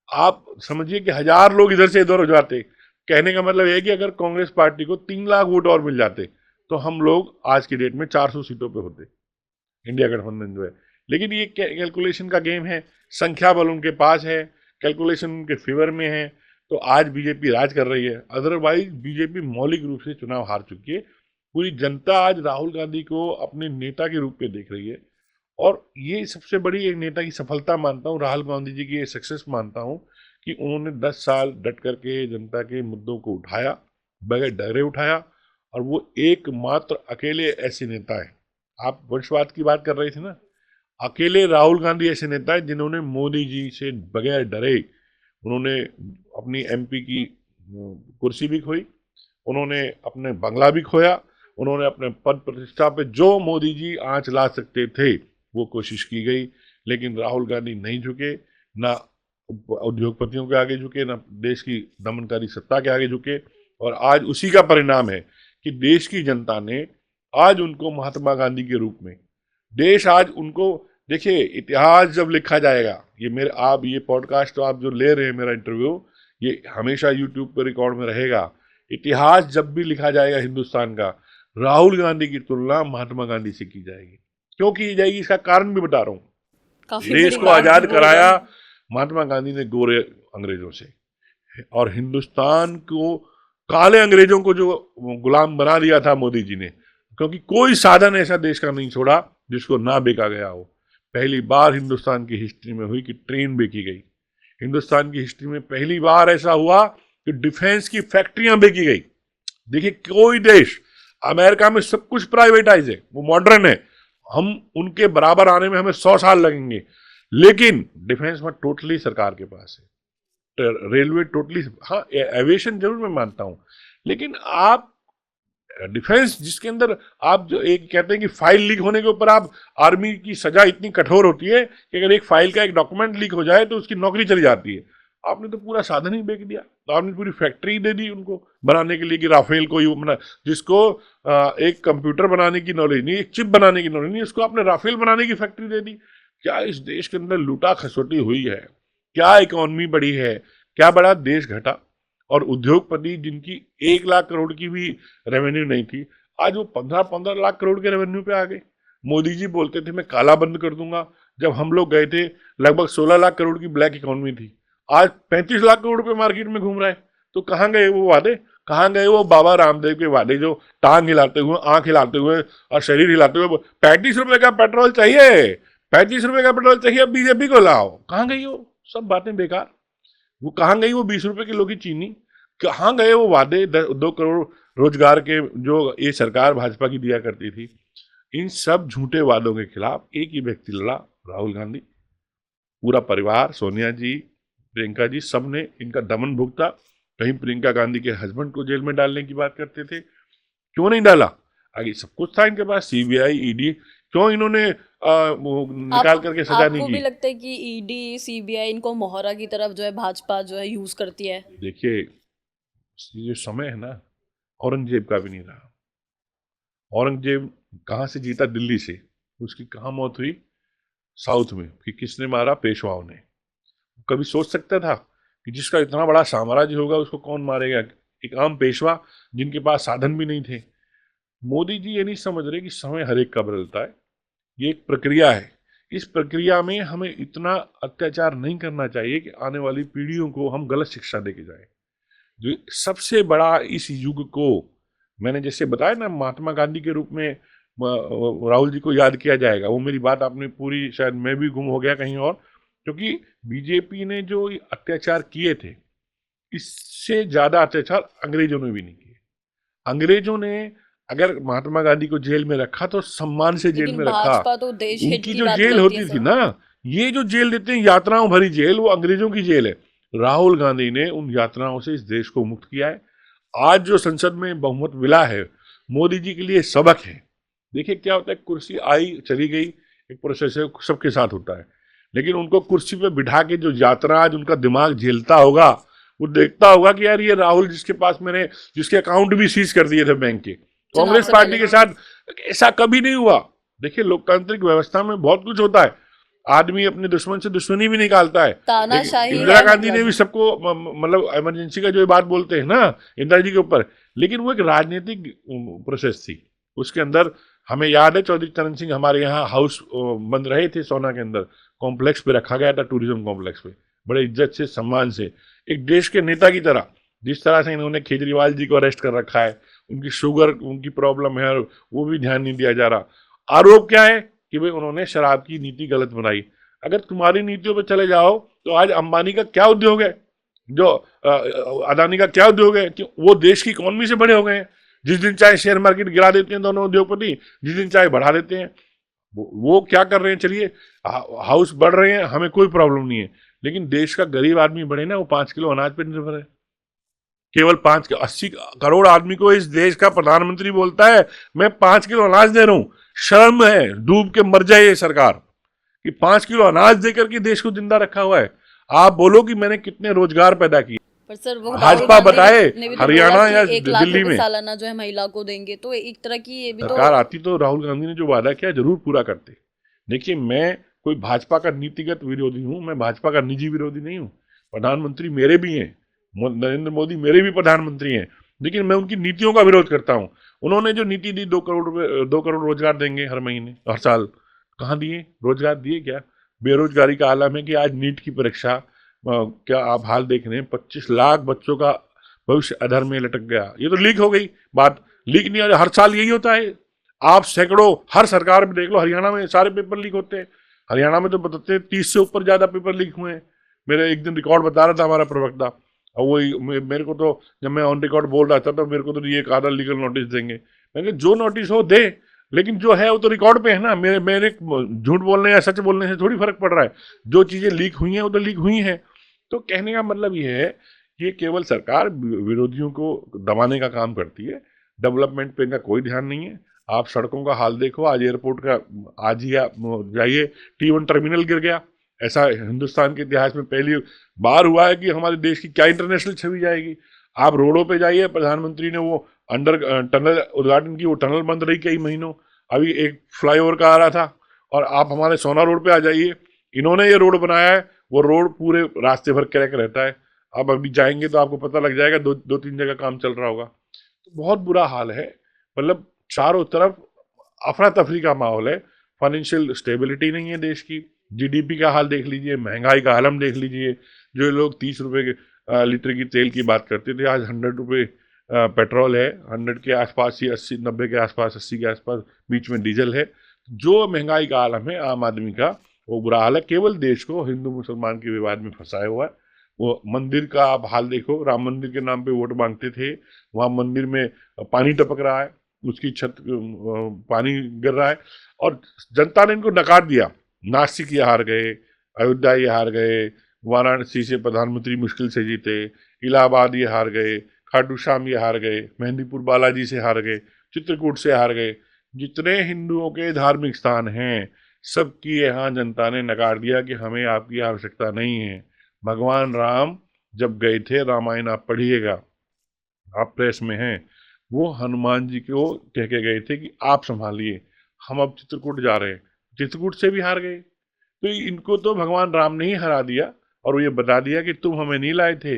आप समझिए कि 1000 लोग इधर से इधर हो जाते। कहने का मतलब है कि अगर कांग्रेस पार्टी को 3 लाख वोट और मिल जाते तो हम लोग आज की डेट में 400 सीटों पे होते, इंडिया गठबंधन जो है। लेकिन ये कैलकुलेशन का गेम है, संख्या बल उनके पास है, कैलकुलेशन उनके फेवर में है, तो आज बीजेपी राज कर रही है। अदरवाइज बीजेपी मौलिक रूप से चुनाव हार चुकी है। पूरी जनता आज राहुल गांधी को अपने नेता के रूप में देख रही है, और ये सबसे बड़ी एक नेता की सफलता मानता हूँ, राहुल गांधी जी की ये सक्सेस मानता हूँ कि उन्होंने 10 साल डट करके जनता के मुद्दों को उठाया, बगैर डरे उठाया, और वो एकमात्र अकेले ऐसे नेता है। आप वंशवाद की बात कर रहे थे ना, अकेले राहुल गांधी ऐसे नेता है जिन्होंने मोदी जी से बगैर डरे, उन्होंने अपनी एमपी की कुर्सी भी खोई, उन्होंने अपने बंगला भी खोया, उन्होंने अपने पद प्रतिष्ठा पे जो मोदी जी आंच ला सकते थे वो कोशिश की गई। लेकिन राहुल गांधी नहीं झुके, ना उद्योगपतियों के आगे झुके, ना देश की दमनकारी सत्ता के आगे झुके। और आज उसी का परिणाम है कि देश की जनता ने आज उनको महात्मा गांधी के रूप में, देश आज उनको, देखिए इतिहास जब लिखा जाएगा, ये मेरे, आप ये पॉडकास्ट तो आप जो ले रहे हैं मेरा इंटरव्यू, ये हमेशा यूट्यूब पर रिकॉर्ड में रहेगा। इतिहास जब भी लिखा जाएगा हिंदुस्तान का, राहुल गांधी की तुलना महात्मा गांधी से की जाएगी। क्यों की जाएगी इसका कारण भी बता रहा हूँ। काफी देश बड़ी को बात आजाद बोल रहे कराया हैं। महात्मा गांधी ने गोरे अंग्रेजों से, और हिंदुस्तान को काले अंग्रेजों को जो गुलाम बना दिया था मोदी जी ने, क्योंकि कोई साधन ऐसा देश का नहीं छोड़ा जिसको ना बेचा गया हो। पहली बार हिंदुस्तान की हिस्ट्री में हुई कि ट्रेन बेची गई, हिंदुस्तान की हिस्ट्री में पहली बार ऐसा हुआ कि डिफेंस की फैक्ट्रियां बेची गई। देखिए कोई देश, अमेरिका में सब कुछ प्राइवेटाइज है, वो मॉडर्न है, हम उनके बराबर आने में हमें 100 साल लगेंगे, लेकिन डिफेंस में टोटली सरकार के पास है, रेलवे टोटली, हाँ एविएशन जरूर मैं मानता हूँ, लेकिन आप डिफेंस जिसके अंदर आप जो एक कहते हैं कि फाइल लीक होने के ऊपर आप, आर्मी की सजा इतनी कठोर होती है कि अगर एक फाइल का एक डॉक्यूमेंट लीक हो जाए तो उसकी नौकरी चली जाती है। आपने तो पूरा साधन ही बेच दिया, तो आपने पूरी फैक्ट्री दे दी उनको बनाने के लिए कि राफेल को ही बना, जिसको एक कंप्यूटर बनाने की नॉलेज नहीं, एक चिप बनाने की नॉलेज नहीं, उसको आपने राफेल बनाने की फैक्ट्री दे दी। क्या इस देश के अंदर लूटा खसोटी हुई है, क्या इकोनॉमी बढ़ी है, क्या बड़ा देश घटा। और उद्योगपति जिनकी 1 लाख करोड़ की भी रेवेन्यू नहीं थी, आज वो 15-15 लाख करोड़ के रेवेन्यू पे आ गए। मोदी जी बोलते थे मैं काला बंद कर दूंगा, जब हम लोग गए थे लगभग 16 लाख करोड़ की ब्लैक इकोनॉमी थी, आज 35 लाख करोड़ पे मार्केट में घूम रहा है। तो कहाँ गए वो वादे, कहाँ गए वो बाबा रामदेव के वादे जो टांग हिलाते हुए, आंख हिलाते हुए और शरीर हिलाते हुए, 35 रुपए का पेट्रोल चाहिए, 35 रुपए का पेट्रोल चाहिए, बीजेपी को लाओ, कहाँ गई वो सब बातें बेकार। वो कहाँ गई वो 20 रुपए किलो की चीनी, कहाँ गए वो वादे 2 करोड़ रोजगार के जो ये सरकार भाजपा की दिया करती थी। इन सब झूठे वादों के खिलाफ एक ही व्यक्ति लड़ा, राहुल गांधी। पूरा परिवार, सोनिया जी, प्रियंका जी, सब ने इनका दमन भुगता। कहीं प्रियंका गांधी के हस्बैंड को जेल में डालने की बात करते थे, क्यों नहीं डाला, आगे सब कुछ था इनके पास, सीबीआई ईडी, क्यों इन्होंने वो निकाल करके सजा नहीं आपको भी की। लगता है कि ईडी सीबीआई इनको मोहरा की तरफ जो है भाजपा जो है यूज करती है? देखिए ये जो समय है ना, औरंगजेब का भी नहीं रहा। औरंगजेब कहाँ से जीता, दिल्ली से, उसकी कहाँ मौत हुई, साउथ में, कि किसने मारा, पेशवाओं ने। कभी सोच सकता था कि जिसका इतना बड़ा साम्राज्य होगा उसको कौन मारेगा, एक आम पेशवा जिनके पास साधन भी नहीं थे। मोदी जी ये नहीं समझ रहे कि समय हर एक का बदलता है, ये एक प्रक्रिया है। इस प्रक्रिया में हमें इतना अत्याचार नहीं करना चाहिए कि आने वाली पीढ़ियों को हम गलत शिक्षा दे के जाए। जो सबसे बड़ा इस युग को मैंने जैसे बताया ना, महात्मा गांधी के रूप में राहुल जी को याद किया जाएगा। वो मेरी बात आपने पूरी, शायद मैं भी गुम हो गया कहीं और, क्योंकि बीजेपी ने जो अत्याचार किए थे, इससे ज्यादा अत्याचार अंग्रेजों ने भी नहीं किए। अंग्रेजों ने अगर महात्मा गांधी को जेल में रखा तो सम्मान से जेल लेकिन में रखा। भाजपा तो देश हित उनकी की जो बात जेल करती है होती थी सर। ना, ये जो जेल देते हैं यात्राओं भरी जेल, वो अंग्रेजों की जेल है। राहुल गांधी ने उन यात्राओं से इस देश को मुक्त किया है। आज जो संसद में बहुमत मिला है, मोदी जी के लिए सबक है। देखिए क्या होता है, कुर्सी आई चली गई, एक प्रोसेस है, सबके साथ होता है। लेकिन उनको कुर्सी पे बिठा के जो यात्रा आज उनका दिमाग झेलता होगा, वो देखता होगा कि यार ये राहुल जिसके पास मैंने, जिसके अकाउंट भी सीज कर दिए थे बैंक के, चुनाव कांग्रेस से पार्टी पहले के साथ ऐसा कभी नहीं हुआ। देखिए लोकतांत्रिक व्यवस्था में बहुत कुछ होता है, आदमी अपने दुश्मन से दुश्मनी भी निकालता है। लेकिन तानाशाही इंदिरा है गांधी ने भी मतलब। सबको मतलब इमरजेंसी का जो बात बोलते हैं ना इंदिरा जी के ऊपर, लेकिन वो एक राजनीतिक प्रोसेस थी। उसके अंदर हमें याद है चौधरी चरण सिंह हमारे यहाँ हाउस बंद रहे थे सोना के अंदर, कॉम्प्लेक्स पे रखा गया था, टूरिज्म कॉम्प्लेक्स पे, बड़े इज्जत से सम्मान से, एक देश के नेता की तरह। जिस तरह से इन्होंने केजरीवाल जी को अरेस्ट कर रखा है, उनकी शुगर उनकी प्रॉब्लम है और वो भी ध्यान नहीं दिया जा रहा। आरोप क्या है कि भाई उन्होंने शराब की नीति गलत बनाई। अगर तुम्हारी नीतियों पर चले जाओ तो आज अंबानी का क्या उद्योग है, जो अदानी का क्या उद्योग है, कि वो देश की इकोनॉमी से बड़े हो गए हैं। जिस दिन चाहे शेयर मार्केट गिरा देते हैं दोनों उद्योगपति, जिस दिन चाहे बढ़ा देते हैं। वो क्या कर रहे हैं, चलिए हाउस बढ़ रहे हैं, हमें कोई प्रॉब्लम नहीं है, लेकिन देश का गरीब आदमी बढ़े ना, वो 5 किलो अनाज पर निर्भर है। केवल 80 करोड़ आदमी को इस देश का प्रधानमंत्री बोलता है मैं 5 किलो अनाज दे रहा हूं। शर्म है, डूब के मर जाए ये सरकार कि 5 किलो अनाज देकर के देश को जिंदा रखा हुआ है। आप बोलो कि मैंने कितने रोजगार पैदा किए। पर सर वो राहुल भाजपा गांधी बताए ने भी तो बोला हरियाणा कि या 1 लाख दिल्ली रुपए में सालाना जो है महिला को देंगे, तो एक तरह की ये भी तो। सरकार आती तो राहुल गांधी ने जो वादा किया जरूर पूरा करते। देखिए मैं कोई भाजपा का नीतिगत विरोधी हूं, मैं भाजपा का निजी विरोधी नहीं हूं। प्रधानमंत्री मेरे भी हैं, नरेंद्र मोदी मेरे भी प्रधानमंत्री हैं, लेकिन मैं उनकी नीतियों का विरोध करता हूं। उन्होंने जो नीति दी 2 करोड़ रुपए, 2 करोड़ रोजगार देंगे हर महीने हर साल, कहाँ दिए रोजगार, दिए क्या? बेरोजगारी का आलम है कि आज नीट की परीक्षा क्या आप हाल देख रहे हैं, 25 लाख बच्चों का भविष्य अधर में लटक गया। ये तो लीक हो गई बात, लीक नहीं हो, हर साल यही होता है। आप सैकड़ों, हर सरकार में देख लो, हरियाणा में सारे पेपर लीक होते हैं। हरियाणा में तो बताते हैं 30 से ऊपर ज्यादा पेपर लीक हुए हैं। मेरे एक दिन रिकॉर्ड बता रहा था हमारा प्रवक्ता, और वही मेरे को तो जब मैं ऑन रिकॉर्ड बोल रहा था तो मेरे को तो ये कहा था लीगल नोटिस देंगे। मैंने जो नोटिस हो दे, लेकिन जो है वो तो रिकॉर्ड पे है ना। मेरे मेरे झूठ बोलने या सच बोलने से थोड़ी फर्क पड़ रहा है। जो चीजें लीक हुई हैं वो तो लीक हुई हैं। तो कहने का मतलब ये है कि ये केवल सरकार विरोधियों को दबाने का काम करती है, डेवलपमेंट पे इनका कोई ध्यान नहीं है। आप सड़कों का हाल देखो, आज एयरपोर्ट का, आज ही आप जाइए, T1 टर्मिनल गिर गया। ऐसा हिंदुस्तान के इतिहास में पहली बार हुआ है कि हमारे देश की क्या इंटरनेशनल छवि जाएगी। आप रोडों पे जाइए, प्रधानमंत्री ने वो अंडर टनल उद्घाटन की, वो टनल बंद रही कई महीनों। अभी एक फ्लाईओवर का आ रहा था। और आप हमारे सोना रोड पे आ जाइए, इन्होंने ये रोड बनाया है, वो रोड पूरे रास्ते भर क्रैक रहता है। आप अभी जाएंगे तो आपको पता लग जाएगा, दो तीन जगह काम चल रहा होगा। तो बहुत बुरा हाल है, मतलब चारों तरफ अफरा तफरी का माहौल है। फाइनेंशियल स्टेबिलिटी नहीं है देश की। जीडीपी का हाल देख लीजिए, महंगाई का आलम देख लीजिए। जो लोग 30 रुपए के लीटर की तेल की बात करते थे, आज 100 रुपए पेट्रोल है, 100 के आसपास ही, 80 90 के आसपास, 80 के आसपास बीच में डीजल है। जो महंगाई का आलम है आम आदमी का, वो बुरा हाल है। केवल देश को हिंदू मुसलमान के विवाद में फंसाया हुआ है। वो मंदिर का आप हाल देखो, राम मंदिर के नाम पे वोट मांगते थे, वहाँ मंदिर में पानी टपक रहा है, उसकी छत पानी गिर रहा है, और जनता ने इनको नकार दिया। नासिक ये हार गए, अयोध्या ये हार गए, वाराणसी से प्रधानमंत्री मुश्किल से जीते, इलाहाबाद ये हार गए, खाटू श्याम ये हार गए, मेहंदीपुर बालाजी से हार गए, चित्रकूट से हार गए। जितने हिंदुओं के धार्मिक स्थान हैं, सबकी यहाँ जनता ने नकार दिया कि हमें आपकी आवश्यकता नहीं है। भगवान राम जब गए थे, रामायण आप पढ़िएगा, आप प्रेस में हैं, वो हनुमान जी को कह के गए थे कि आप संभालिए, हम अब चित्रकूट जा रहे हैं। चित्रकूट से भी हार गए। तो इनको तो भगवान राम ने ही हरा दिया, और वो ये बता दिया कि तुम हमें नहीं लाए थे,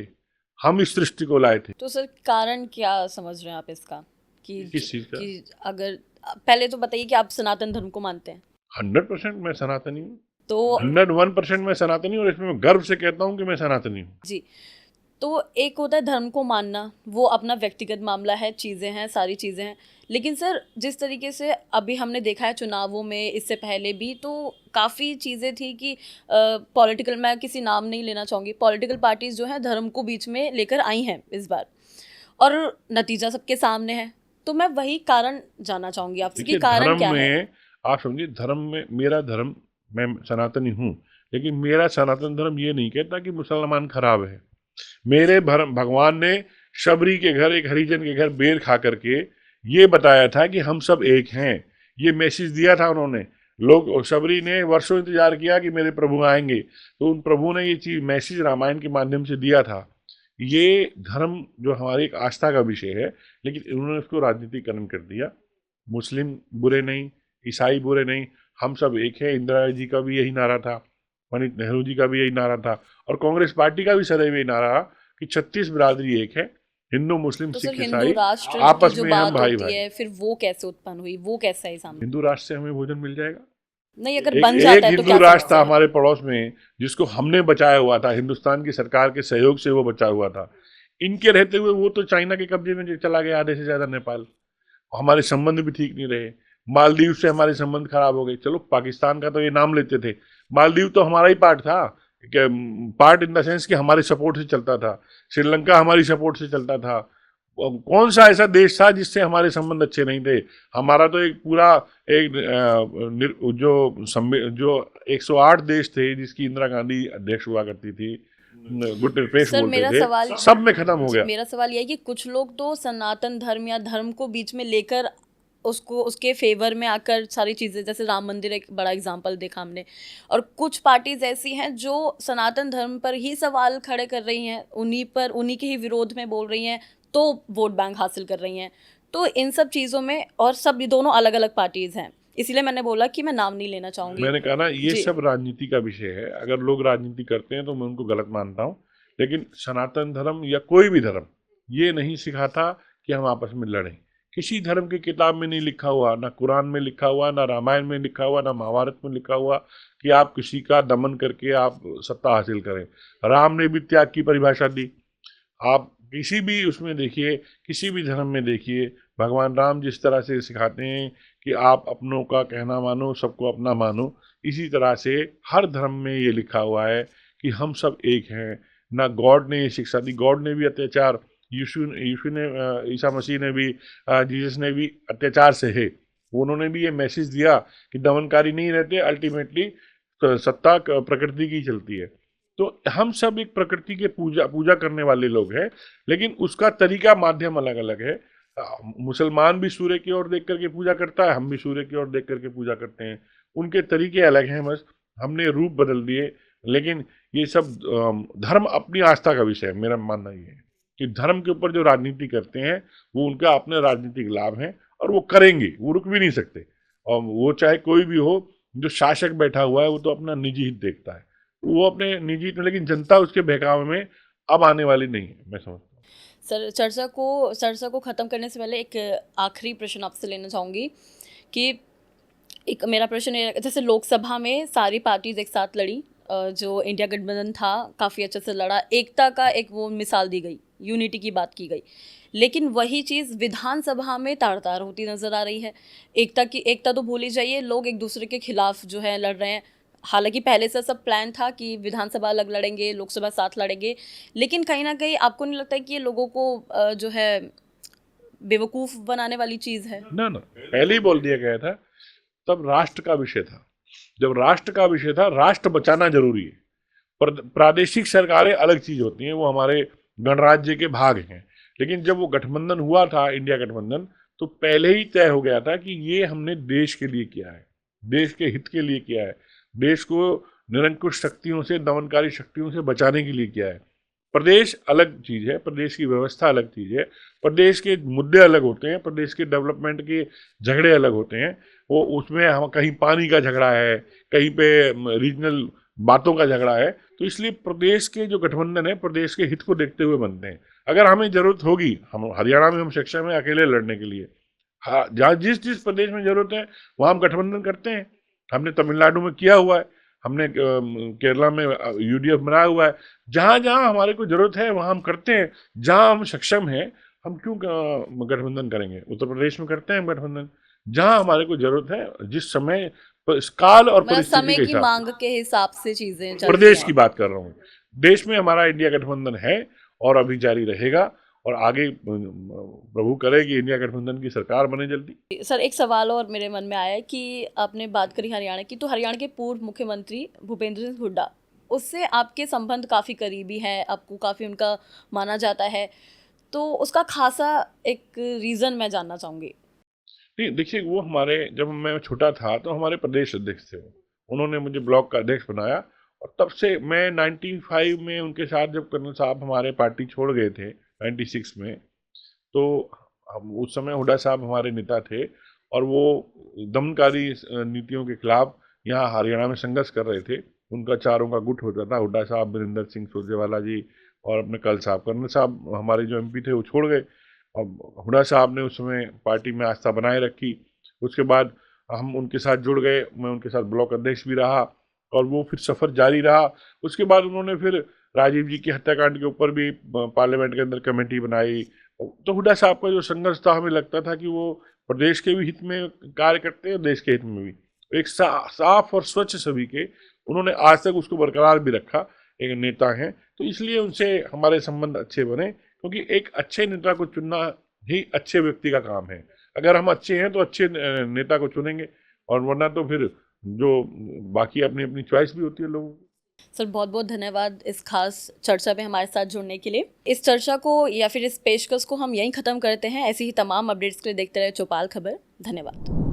हम इस सृष्टि को लाए थे। तो सर कारण क्या समझ रहे हैं आप इसका, किस चीज का? कि अगर पहले तो बताइए कि आप सनातन धर्म को मानते हैं? 100% मैं सनातनी हूँ। तो 101% मैं सनातनी हूँ, और इसमें मैं गर्व से कहता हूँ कि मैं सनातनी हूँ। जी, तो एक होता है धर्म को मानना, वो अपना व्यक्तिगत मामला है, चीज़ें हैं, सारी चीज़ें हैं। लेकिन सर जिस तरीके से अभी हमने देखा है चुनावों में, इससे पहले भी तो काफ़ी चीज़ें थी कि पॉलिटिकल, मैं किसी नाम नहीं लेना चाहूँगी, पॉलिटिकल पार्टीज़ जो हैं धर्म को बीच में लेकर आई हैं इस बार, और नतीजा सबके सामने है। तो मैं वही कारण जानना चाहूँगी आपसे कि देखिए, कारण धर्म क्या है? में आप समझिए, धर्म में मेरा धर्म, मैं सनातनी हूँ, लेकिन मेरा सनातन धर्म ये नहीं कहता कि मुसलमान खराब है। मेरे भगवान ने शबरी के घर, एक हरिजन के घर बेर खा करके ये बताया था कि हम सब एक हैं। ये मैसेज दिया था उन्होंने। लोग, शबरी ने वर्षों इंतजार किया कि मेरे प्रभु आएंगे, तो उन प्रभु ने ये चीज मैसेज रामायण के माध्यम से दिया था। ये धर्म जो हमारी एक आस्था का विषय है, लेकिन उन्होंने उसको राजनीतिकरण कर दिया। मुस्लिम बुरे नहीं, ईसाई बुरे नहीं, हम सब एक है। इंदिरा जी का भी यही नारा था, पंडित नेहरू जी का भी यही नारा था, और कांग्रेस पार्टी का भी सदैव यही नारा रहा कि 36 बिरादरी एक है, हिंदू मुस्लिम तो सर सिख हिंदू ईसाई राष्ट्र की आपस जो में हम बात भाई होती भाई। है, फिर वो कैसे उत्पन्न हुई, वो कैसा है सामने? हिंदू राष्ट्र से हमें भोजन मिल जाएगा। नहीं, अगर एक बन एक जाता है तो हिंदू क्या राष्ट्र था समस्या है? हमारे पड़ोस में, जिसको हमने बचाया हुआ था, हिंदुस्तान की सरकार के सहयोग से वो बचा हुआ था। इनके रहते हुए वो तो चाइना के कब्जे में चला गया, आधे से ज्यादा नेपाल। हमारे संबंध भी ठीक नहीं रहे। मालदीव से हमारे संबंध खराब हो गए। चलो, पाकिस्तान का तो ये नाम लेते थे, मालदीव तो हमारा ही पार्ट था, पार्ट इन द सेंस कि हमारे सपोर्ट से चलता था। श्रीलंका हमारी सपोर्ट से चलता था। कौन सा ऐसा देश था जिससे हमारे संबंध अच्छे नहीं थे? हमारा तो एक पूरा एक जो 108 देश थे, जिसकी इंदिरा गांधी अध्यक्ष हुआ करती थी, गुड निरपेक्ष सर बोलते मेरा थे, सवाल सब में खत्म हो जी, गया। मेरा सवाल यह है कि कुछ लोग तो सनातन धर्म या धर्म को बीच में लेकर उसको उसके फेवर में आकर सारी चीज़ें, जैसे राम मंदिर एक बड़ा एग्जांपल देखा हमने, और कुछ पार्टीज ऐसी हैं जो सनातन धर्म पर ही सवाल खड़े कर रही हैं, उन्हीं पर, उन्हीं के ही विरोध में बोल रही हैं, तो वोट बैंक हासिल कर रही हैं। तो इन सब चीज़ों में, और सब ये दोनों अलग अलग पार्टीज हैं, इसीलिए मैंने बोला कि मैं नाम नहीं लेना चाहूँगी। मैंने कहा ना, ये जी। सब राजनीति का विषय है। अगर लोग राजनीति करते हैं तो मैं उनको गलत मानता हूँ, लेकिन सनातन धर्म या कोई भी धर्म ये नहीं सिखाता कि हम आपस में लड़ें। किसी धर्म की किताब में नहीं लिखा हुआ, ना कुरान में लिखा हुआ, ना रामायण में लिखा हुआ, ना महाभारत में लिखा हुआ कि आप किसी का दमन करके आप सत्ता हासिल करें। राम ने भी त्याग की परिभाषा दी। आप किसी भी उसमें देखिए, किसी भी धर्म में देखिए, भगवान राम जिस तरह से सिखाते हैं कि आप अपनों का कहना मानो, सबको अपना मानो, इसी तरह से हर धर्म में ये लिखा हुआ है कि हम सब एक हैं। ना गॉड ने ये शिक्षा दी, गॉड ने भी अत्याचार, यीशु ने, ईसा मसीह ने भी, जीसस ने भी अत्याचार से है। उन्होंने भी ये मैसेज दिया कि दमनकारी नहीं रहते, अल्टीमेटली सत्ता प्रकृति की चलती है। तो हम सब एक प्रकृति के पूजा पूजा करने वाले लोग हैं, लेकिन उसका तरीका, माध्यम अलग अलग है। मुसलमान भी सूर्य की ओर देख करके पूजा करता है, हम भी सूर्य की ओर देख करके पूजा करते हैं। उनके तरीके अलग हैं, बस हमने रूप बदल दिए। लेकिन ये सब धर्म अपनी आस्था का विषय है। मेरा मानना ये है कि धर्म के ऊपर जो राजनीति करते हैं, वो उनका अपने राजनीतिक लाभ है, और वो करेंगे, वो रुक भी नहीं सकते। और वो चाहे कोई भी हो, जो शासक बैठा हुआ है वो तो अपना निजी हित देखता है, वो अपने निजी, लेकिन जनता उसके बहकावे में अब आने वाली नहीं है, मैं समझता हूँ। सर चर्चा को ख़त्म करने से पहले एक आखिरी प्रश्न आपसे लेना चाहूँगी कि एक मेरा प्रश्न ये है, जैसे लोकसभा में सारी पार्टीज एक साथ लड़ी, जो इंडिया गठबंधन था काफ़ी अच्छे से लड़ा, एकता का एक वो मिसाल दी गई, यूनिटी की बात की गई। लेकिन वही चीज़ विधानसभा में तार तार होती नज़र आ रही है। एकता तो भूल ही जाइए, लोग एक दूसरे के खिलाफ जो है लड़ रहे हैं। हालांकि पहले से सब प्लान था कि विधानसभा अलग लड़ेंगे, लोकसभा साथ लड़ेंगे, लेकिन कहीं ना कहीं आपको नहीं लगता है कि ये लोगों को जो है बेवकूफ़ बनाने वाली चीज़ है? ना ना, पहले ही बोल दिया गया था। तब राष्ट्र का विषय था। जब राष्ट्र का विषय था, राष्ट्र बचाना जरूरी है। प्रादेशिक सरकारें अलग चीज होती हैं, वो हमारे गणराज्य के भाग हैं। लेकिन जब वो गठबंधन हुआ था, इंडिया गठबंधन, तो पहले ही तय हो गया था कि ये हमने देश के लिए किया है, देश के हित के लिए किया है, देश को निरंकुश शक्तियों से, दमनकारी शक्तियों से बचाने के लिए किया है। प्रदेश अलग चीज है, प्रदेश की व्यवस्था अलग चीज है, प्रदेश के मुद्दे अलग होते हैं, प्रदेश के डेवलपमेंट के झगड़े अलग होते हैं। वो उसमें हम कहीं पानी का झगड़ा है, कहीं पे रीजनल बातों का झगड़ा है। तो इसलिए प्रदेश के जो गठबंधन है, प्रदेश के हित को देखते हुए बनते हैं। अगर हमें जरूरत होगी, हम हरियाणा में हम सक्षम है अकेले लड़ने के लिए। हाँ, जहाँ जिस जिस प्रदेश में जरूरत है वहाँ हम गठबंधन करते हैं। हमने तमिलनाडु में किया हुआ है, हमने केरला में यूडीएफ बनाया हुआ है। जहाँ जहाँ हमारे को जरूरत है वहाँ हम करते हैं, जहाँ हम सक्षम हैं हम क्यों गठबंधन करेंगे। उत्तर प्रदेश में करते हैं हम गठबंधन, जहाँ हमारे को जरूरत है, जिस समय काल और मतलब परिस्थिति समय के की हिसाब मांग के हिसाब से चीजें चल रही प्रदेश की हैं। बात कर रहा हूँ। देश में हमारा इंडिया गठबंधन है और अभी जारी रहेगा, और आगे प्रभु करे कि इंडिया गठबंधन की सरकार बने जल्दी। सर एक सवाल और मेरे मन में आया है कि आपने बात करी हरियाणा की, तो हरियाणा के पूर्व मुख्यमंत्री भूपेंद्र सिंह हुड्डा, उससे आपके संबंध काफ़ी करीबी हैं, आपको काफ़ी उनका माना जाता है, तो उसका खासा एक रीज़न मैं जानना चाहूँगी। नहीं देखिए, वो हमारे, जब मैं छोटा था तो हमारे प्रदेश अध्यक्ष थे वो। उन्होंने मुझे ब्लॉक का अध्यक्ष बनाया, और तब से मैं 95 में उनके साथ, जब कर्नल साहब हमारे पार्टी छोड़ गए थे 96 में, तो हम उस समय हुड्डा साहब हमारे नेता थे, और वो दमनकारी नीतियों के खिलाफ यहाँ हरियाणा में संघर्ष कर रहे थे। उनका चारों का गुट होता था, हुड्डा साहब, वीरेंद्र सिंह सुरजेवाला जी और अपने कर्नल साहब। कर्नल साहब हमारे जो एमपी थे वो छोड़ गए, और हुड्डा साहब ने उस समय पार्टी में आस्था बनाए रखी। उसके बाद हम उनके साथ जुड़ गए, मैं उनके साथ ब्लॉक अध्यक्ष भी रहा, और वो फिर सफ़र जारी रहा। उसके बाद उन्होंने फिर राजीव जी की हत्याकांड के ऊपर भी पार्लियामेंट के अंदर कमेटी बनाई। तो हुड्डा साहब का जो संघर्ष था, हमें लगता था कि वो प्रदेश के भी हित में कार्य करते हैं, देश के हित में भी। एक साफ और स्वच्छ छवि के उन्होंने आज तक उसको बरकरार भी रखा, एक नेता हैं, तो इसलिए उनसे हमारे संबंध अच्छे बने, क्योंकि एक अच्छे नेता को चुनना ही अच्छे व्यक्ति का काम है। अगर हम अच्छे हैं तो अच्छे नेता को चुनेंगे, और वरना तो फिर जो बाकी अपनी अपनी चॉइस भी होती है लोगों की। सर बहुत बहुत धन्यवाद इस खास चर्चा में हमारे साथ जुड़ने के लिए। इस चर्चा को या फिर इस पेशकश को हम यहीं ख़त्म करते हैं। ऐसी ही तमाम अपडेट्स के लिए देखते रहे चौपाल खबर। धन्यवाद।